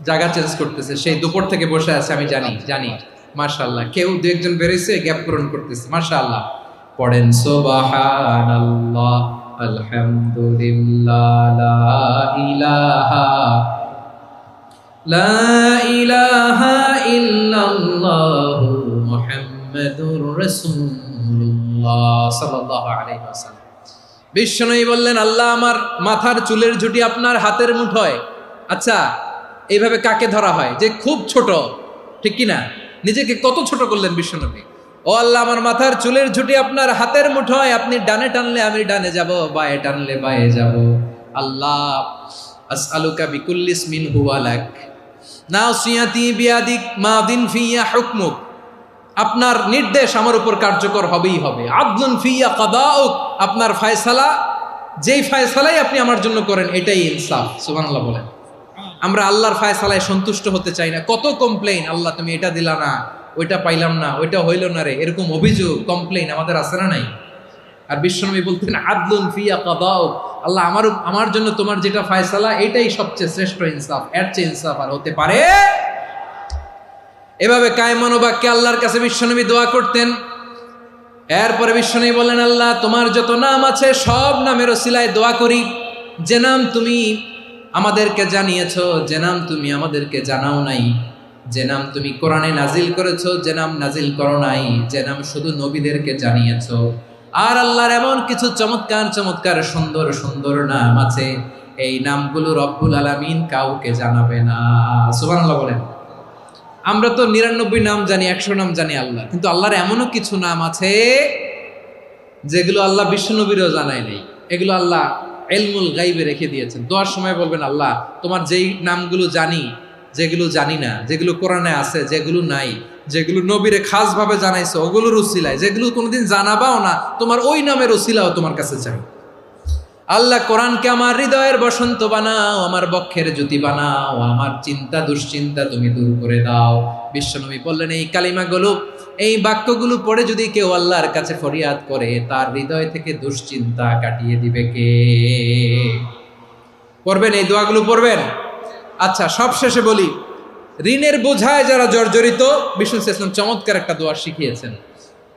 জায়গা চেঞ্জ করতেছে, সেই দুপুর থেকে বসে আছে, আমি জানি। মাশাআল্লাহ। কেউ 2-1 বেরোইছে, গ্যাপ পূরণ করতেছে। মাশাআল্লাহ। পড়েন সুবহানাল্লাহ, আলহামদুলিল্লাহ, লা ইলাহা ইল্লাল্লাহু মুহাম্মাদুর রাসূলুল্লাহ সাল্লাল্লাহু আলাইহি ওয়াসাল্লাম। বিশ্বনবী বললেন, আল্লাহ আমার মাথার চুলের ঝুঁটি আপনার হাতের মুঠোয়। আচ্ছা, এইভাবে কাকে ধরা হয়? যে খুব ছোট, ঠিক কি না? নিজেকে কত ছোট করলেন বিশ্বনবী। ও আল্লাহ, আমার মাথার চুলের ঝুঁটি আপনার হাতের মুঠোয়, আপনি ডানে টানলে আমি ডানে যাব, বায়ে টানলে বায়ে যাব। আল্লাহ, আসআলুকা বিকুল্লি ইসমিন হুয়া লাক নাসিয়াতি বিয়াদিক মাদিন ফিয়া হুকমুক। আপনার নির্দেশ আমার উপর কার্যকর হবেই হবে। আদলুন ফিয়া কাদাউক, আপনার ফয়সালা, যেই ফয়সালাই আপনি আমার জন্য করেন এটাই ইনসাফ। সুবহানাল্লাহ বলেন। আমরা আল্লাহর ফয়সালায় সন্তুষ্ট হতে চাই না। কত কমপ্লেইন, আল্লাহ তুমি এটা দিলা না, ওইটা পাইলাম না, ওইটা হইল না রে, এরকম অভিযোগ কমপ্লেইন আমাদের আছে না নাই? আর বিশ্বনবী বলতেন আদলুন ফিয়া কাদাউক, আল্লাহ আমার জন্য তোমার যেটা ফয়সালা এটাই সবচেয়ে শ্রেষ্ঠ ইনসাফ, এর চেয়ে ইনসাফ আর হতে পারে? এভাবে কায়মান বাক্যে আল্লাহর কাছে বিশ্বনবী দোয়া করতেন। এরপরে বিশ্বনবী বললেন, আল্লাহ তোমার যত নাম আছে সব নামের ওসিলায় দোয়া করি, যে নাম তুমি আমাদেরকে জানিয়েছো, যে নাম তুমি আমাদেরকে জানাও নাই, যে নাম তুমি কোরআনে নাজিল করেছো, যে নাম নাজিল করো নাই, যে নাম শুধু নবীদেরকে জানিয়েছো। আর আল্লাহর এমন কিছু চমৎকার চমৎকার সুন্দর সুন্দর নাম আছে, এই নামগুলো রব্বুল আলামিন কাউকে জানাবে না। সুবহানাল্লাহ বলেন। আমরা তো 99 নাম জানি, 100 নাম জানি আল্লাহ, কিন্তু আল্লাহর এমনও কিছু নাম আছে যেগুলো আল্লাহ বিশ্বনবীরও জানায় নাই। এগুলো আল্লাহ ইলমুল গায়বে রেখে দিয়েছেন। দোয়ার সময় বলবেন, আল্লাহ তোমার যেই নামগুলো জানি, যেগুলো জানি না, যেগুলো কোরআনে আছে, যেগুলো নাই, যেগুলো নবীরে খাস ভাবে জানাইছো ওগুলোর উসিলায়, যেগুলো কোনোদিন জানাবাও না, তোমার ওই নামের উসিলাও তোমার কাছে চাই। আল্লাহ কোরআনকে আমার হৃদয়ের বসন্ত বানাও, আমার বক্ষের জ্যোতি বানাও, আমার চিন্তা দুশ্চিন্তা তুমি দূর করে দাও। বিশ্বনবী বললেন, এই কালিমাগুলো, এই বাক্যগুলো পড়ে যদি কেউ আল্লাহর কাছে ফরিয়াদ করে, তার হৃদয় থেকে দুশ্চিন্তা কাটিয়ে দিবে কে? পড়বেন, এই দোয়াগুলো পড়বেন। আচ্ছা, সব শেষে বলি, ঋণের বোঝায় যারা জর্জরিত, বিষ্ণু ইসলাম চমৎকার একটা দোয়া শিখিয়েছেন।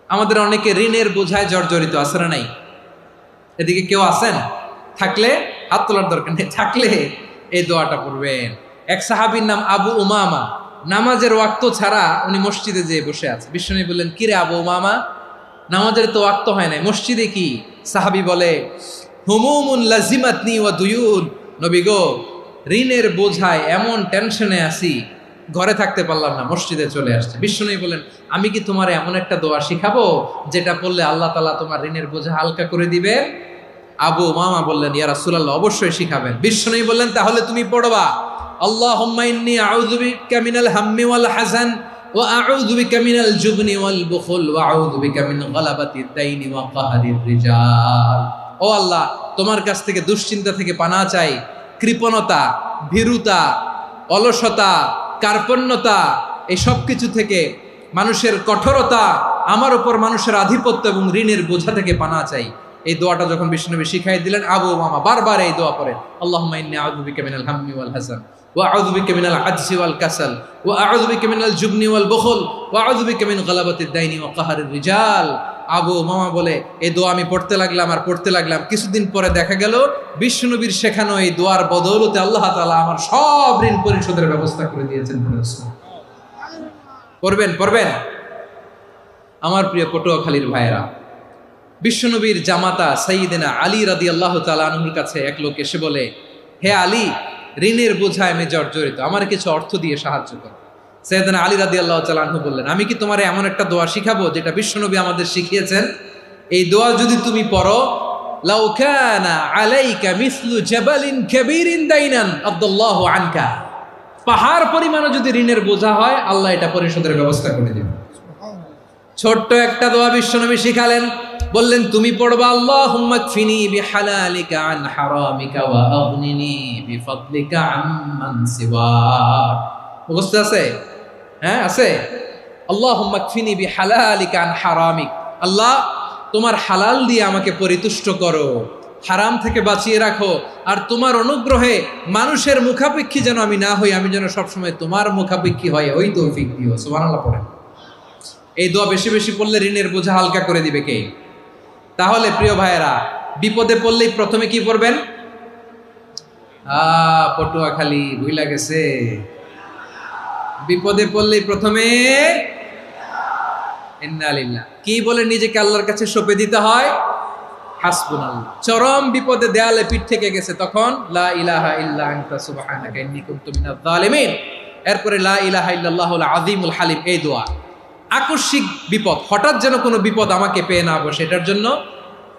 আমাদের অনেকে ঋণের বোঝায় জর্জরিত, আছে না নাই? এদিকে কেউ আছেন? থাকলে হাত তোলার দরকার নেই, থাকলে এই দোয়াটা পড়বেন। এক সাহাবীর নাম আবু উমামা, নামাজের ওয়াক্ত ছাড়া উনি মসজিদে যেয়ে বসে আছে। বিশ্বনবী বললেন, কি রে আবু উমামা, নামাজের তো ওয়াক্ত হয় নাই, মসজিদে কি? সাহাবী বলে, হুমুমুন লাজিমাতনি ওয়া দুয়ুন, নবী গো, ঋণের বোঝায় এমন টেনশনে আছি, ঘরে থাকতে পারলাম না, মসজিদে চলে আসছে। বিশ্বনবী বলেন, আমি কি তোমার এমন একটা দোয়া শিখাবো যেটা পড়লে আল্লাহ তাআলা তোমার ঋণের বোঝা হালকা করে দিবে? আবু উমামা বললেন, ইয়া রাসূলুল্লাহ, অবশ্যই শিখাবেন। বিশ্বনবী বললেন, তাহলে তুমি পড়বা, আল্লাহুম্মা ইন্নী আউযু বিকা মিনাল হাম্মি ওয়াল হাযান ওয়া আউযু বিকা মিনাল জুবনি ওয়াল বুখল ওয়া আউযু বিকা মিন গালাবাতিদ দাইনি ওয়া কাহরির রিজাল। ও আল্লাহ, তোমার কাছ থেকে দুশ্চিন্তা থেকে পানাহ চাই, কৃপণতা, ভীরুতা, অলসতা, কার্পণ্যতা, এই সব কিছু থেকে, মানুষের কঠোরতা, আমার উপর মানুষের আধিপত্য এবং ঋণের বোঝা থেকে পানাহ চাই। এই দোয়াটা যখন বিশ্বনবী শিখাই দিলেন, আবু উমামা বারবার এই দোয়া পড়েন, আল্লাহুম্মা ইন্নী আউযু বিকা মিনাল হাম্মি ওয়াল হাযান ওয়া আউযু বিকা মিনাল আজজি ওয়াল কাসাল ওয়া আউযু বিকা মিনাল জুবনি ওয়াল বুখল ওয়া আউযু বিকা মিন গালাবাতিদ দাইনি ওয়া কাহরির রিজাল। আবু উমামা বলে, এই দোয়া আমি পড়তে লাগলাম আর পড়তে লাগলাম, কিছুদিন পরে দেখা গেল বিশ্বনবীর শেখানো এই দোয়ার বদৌলতে আল্লাহ তাআলা আমার সব ঋণ পরিশোধের ব্যবস্থা করে দিয়েছেন। পড়বেন পড়বেন। আমার প্রিয় পটুয়াখালীর ভাইয়েরা, বিশ্বনবীর জামাতা সাইয়্যিদিনা আলী রাদিয়াল্লাহু তাআলা আনহুর কাছে এক লোক এসে বলে, হে আলী, ঋণের বোঝায় আমি জর্জরিত, আমার কিছু অর্থ দিয়ে সাহায্য করো। সাইয়্যিদিনা আলী রাদিয়াল্লাহু তাআলা আনহু বললেন, আমি কি তোমারে এমন একটা দোয়া শিখাবো যেটা বিশ্বনবী আমাদের শিখিয়েছেন? এই দোয়া যদি তুমি পড়ো, লাউ কানা আলাইকা মিসলু জাবালিন কাবীরিন দাইনান আব্দুল্লাহু আনকা, পাহাড় পরিমাণও যদি ঋণের বোঝা হয়, আল্লাহ এটা পরিশোধের ব্যবস্থা করে দিবেন। ছোট্ট একটা দোয়া বিশ্বনবী শিখালেন, বললেন তুমি পড়বা, আল্লাহুম্মা কফিনি বিহালালিকা আন হারামিকা ওয়া আগনিনি বিফাদলিকা আম্মান সিওয়াক। মুখস্থ আছে? হ্যাঁ আছে। আল্লাহুম্মা কফিনি বিহালালিকা আন হারামিক, আল্লাহ তোমার হালাল দিয়ে আমাকে পরিতুষ্ট করো, হারাম থেকে বাঁচিয়ে রাখো, আর তোমার অনুগ্রহে মানুষের মুখাপেক্ষী যেন আমি না হই, আমি যেন সবসময় তোমার মুখাপেক্ষী হয়, ওই তৌফিক দিও। সুবহানাল্লাহ পড়েন। এই দোয়া বেশি বেশি পড়লে ঋণের বোঝা হালকা করে দিবে কে? তাহলে প্রিয় ভাইয়েরা, বিপদে পড়লেই প্রথমে কি পড়বেন? পটুয়াখালী ভুইলা গেছে। বিপদে পড়লেই প্রথমে ইন্না লিল্লাহ কি বলে নিজেকে আল্লাহর কাছে সঁপে দিতে হয়? হাসবুনাল্লাহ। চরম বিপদে দেয়ালে পিঠ থেকে গেছে, তখন লা ইলাহা ইল্লা আনতা সুবহানাকা ইন্নী কুনতু মিনাজ জালিমিন। এরপরে লা ইলাহা ইল্লাল্লাহুল আযীমুল হালিম, এই দোয়া। আকস্মিক বিপদ, হঠাৎ যেন কোনো বিপদ আমাকে পেয়ে না বসে, এটার জন্য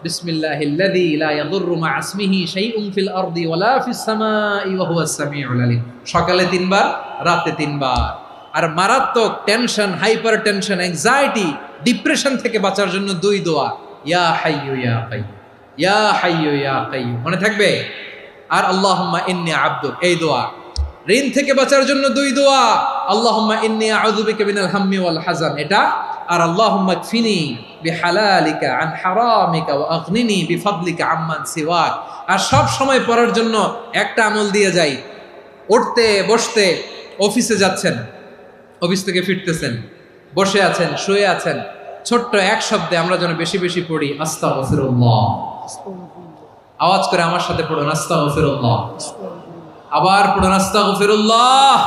বিসমিল্লাহিল্লাযী লা ইয়াদুররু মা ইসমিহি শাইউন ফিল আরদি ওয়ালা ফিস সামাই ওয়া হুয়াস সামিউল আলীম। সকালে 3 বার, রাতে 3 বার। আর মারাত্মক tension, hyper tension, anxiety, depression থেকে বাঁচার জন্য 2 দোয়া, ইয়া হাইয়্যু ইয়া কাইয়্যুম, ইয়া হাইয়্যু ইয়া কাইয়্যুম, মনে থাকবে? আর আল্লাহুম্মা ইন্নী আবদুক, এই দোয়া। ঋণ থেকে বাঁচার জন্য 2 দোয়া, আল্লাহুম্মা ইন্নী আউযু বিকা মিনাল হাম্মি ওয়াল হাযান, এটা। আর আল্লাহুম্মা কফিনি বিহালালিকা আন হারামিকা ওয়া আগনিনি বিফাদলিকা আম্মান সিওয়াক। আর সব সময় পড়ার জন্য একটা আমল দিয়ে যাই, উঠতে বসতে, অফিসে যাচ্ছেন, অফিস থেকে ফিরতেছেন, বসে আছেন, শুয়ে আছেন, ছোট্ট এক শব্দে আমরা যেন বেশি বেশি পড়ি আস্তাগফিরুল্লাহ। আওয়াজ করে আমার সাথে পড়ুন আস্তাগফিরুল্লাহ। আবার পড়ুন আস্তাগফিরুল্লাহ।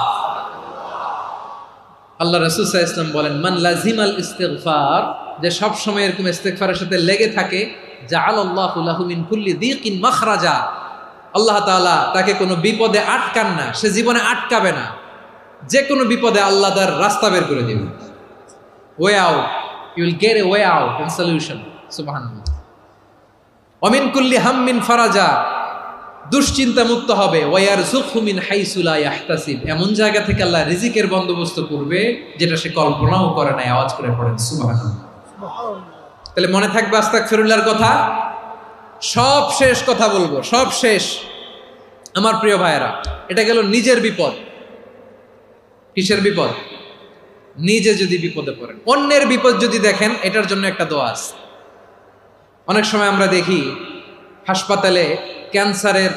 আল্লাহ রাসূল সাল্লাল্লাহু আলাইহি ওয়াসাল্লাম বলেন, মান লাজিমাল ইস্তিগফার, যে সব সময় এরকম ইস্তিগফারের সাথে লেগে থাকে, জাআলাল্লাহু লাহু মিন কুল্লি যিকিন মাখরাজা, আল্লাহ তাআলা তাকে কোনো বিপদে আটকান না, সে জীবনে আটকাবে না। যে কোনো বিপদে আল্লাহ তার রাস্তা বের করে দিবেন, way out, you will get a way out and solution. সুবহানাল্লাহ। ওয়া মিন কুল্লি হাম্মিন ফারাজা, দুশ্চিন্তা মুক্ত হবে। ওয়ায়ারযুকহু মিন হাইসু লা ইয়াহতাসিব, এমন জায়গা থেকে আল্লাহ রিজিকের বন্দোবস্ত করবে যেটা সে কল্পনাও করে নাই। আওয়াজ করে পড়েন সুবহানাল্লাহ। তাহলে মনে থাকবে আস্তাগফিরুল্লাহর কথা। সব শেষ কথা বলবো, সব শেষ আমার প্রিয় ভাইয়েরা। এটা গেল নিজের বিপদ। কিসের বিপদ? নিজে যদি বিপদে পড়েন। অন্যের বিপদ যদি দেখেন, এটার জন্য একটা দোয়া আছে। অনেক সময় আমরা দেখি হাসপাতালে ক্যান্সারের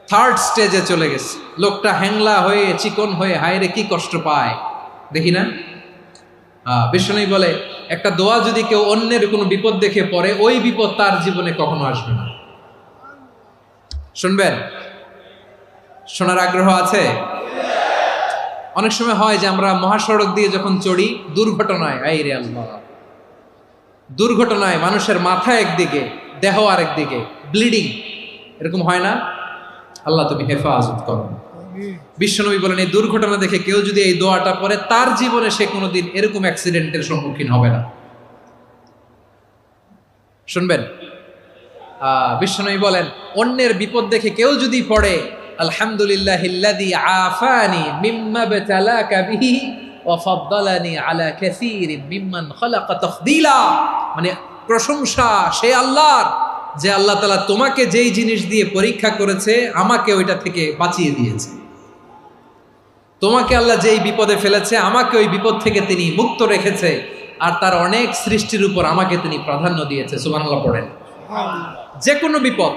3rd স্টেজে চলে গেছে, লোকটা হ্যাংলা হয়ে, চিকন হয়ে, হায়রে কি কষ্ট পায়, দেখি না? বিষ্ণু বলে, একটা দোয়া যদি কেউ অন্যের কোনো বিপদ দেখে পড়ে, ওই বিপদ তার জীবনে কখনো আসবে না। শুনবেন? শোনার আগ্রহ আছে? অনেক সময় হয় যে আমরা মহাসড়ক দিয়ে যখন চড়ি, দুর্ঘটনায়, আইরে আল্লাহ, দুর্ঘটনায় মানুষের মাথা একদিকে, দেহ আরেকদিকে, ব্লিডিং, এরকম হয় না? আল্লাহ তুমি হেফাজত করো। বিশ্বনবী বলেন, এই দুর্ঘটনা দেখে কেউ যদি এই দোয়াটা পড়ে, তার জীবনে সে কোনোদিন এরকম অ্যাক্সিডেন্টের সম্মুখীন হবে না। শুনবেন? বিশ্বনবী বলেন, অন্যের বিপদ দেখে কেউ যদি পড়ে, আলহামদুলিল্লাহিল্লাযী আফানি মিম্মা বতালাকা বিহি ওয়া ফাদ্দালানি আলা কাসীরিন মিম্মান খালাকা তাফদীলা, মানে প্রশংসা সে আল্লাহর, যে আল্লাহ তাআলা তোমাকে যেই জিনিস দিয়ে পরীক্ষা করেছে, আমাকে ওইটা থেকে বাঁচিয়ে দিয়েছে। তোমাকে আল্লাহ যেই বিপদে ফেলেছে, আমাকে ওই বিপদ থেকে তিনি মুক্ত রেখেছে, আর তার অনেক সৃষ্টির উপর আমাকে তিনি প্রাধান্য দিয়েছে। সুবহানাল্লাহ পড়েন। যে কোনো বিপদ,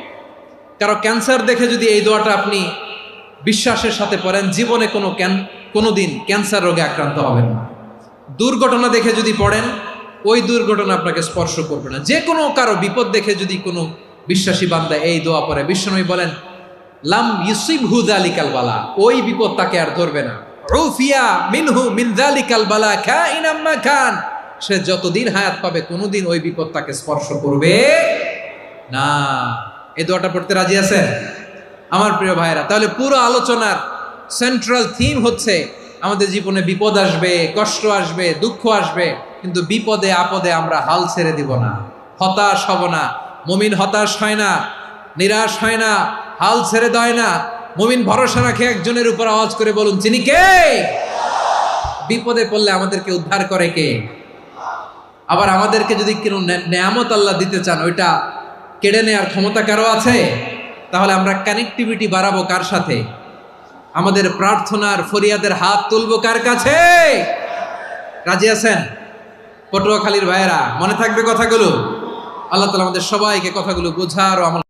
কারো ক্যান্সার দেখে যদি এই দোয়াটা আপনি বিশ্বাসের সাথে পড়েন, জীবনে কোনোদিন ক্যান্সার রোগে আক্রান্ত হবেন না। দুর্ঘটনা দেখে যদি পড়েন, ওই দুর্ঘটনা আপনাকে স্পর্শ করবে না। যে কোনো কারো বিপদ দেখে যদি কোনো বিশ্বাসী বান্দা এই দোয়া পড়ে, বিশ্বনবী বলেন, লাম ইউসিবহু যালিকাল বালা, ওই বিপদ তাকে আর ধরবে না। উফিয়া মিনহু মিন যালিকাল বালা কাইনাম মা কান, সে যতদিন হায়াত পাবে কোনোদিন ওই বিপদ তাকে স্পর্শ করবে না। এই দোয়াটা পড়তে রাজি আছেন আমার প্রিয় ভাইরা? তাহলে পুরো আলোচনার সেন্ট্রাল থিম হচ্ছে, আমাদের জীবনে বিপদ আসবে, কষ্ট আসবে, দুঃখ আসবে, কিন্তু বিপদে আপদে আমরা হাল ছেড়ে দিব না, হতাশ হব না। মুমিন হতাশ হয় না, নিরাশ হয় না, হাল ছেড়ে দেয় না। মুমিন ভরসা রাখে একজনের উপর। আওয়াজ করে বলুন, যিনি কে? বিপদে পড়লে আমাদেরকে উদ্ধার করে কে? আবার আমাদেরকে যদি কোনো নেয়ামত আল্লাহ দিতে চান, ওইটা কেড়ে নেওয়ার ক্ষমতা কারো আছে? তাহলে আমরা কানেক্টিভিটি বাড়াবো কার সাথে? আমাদের প্রার্থনার ফরিয়াদের হাত তুলবো কার কাছে? রাজি আছেন? পটুয়াখালীর ভাইয়েরা, মনে থাকবে কথাগুলো। আল্লাহ তাআলা আমাদের সবাইকে কথাগুলো বোঝার ও আমল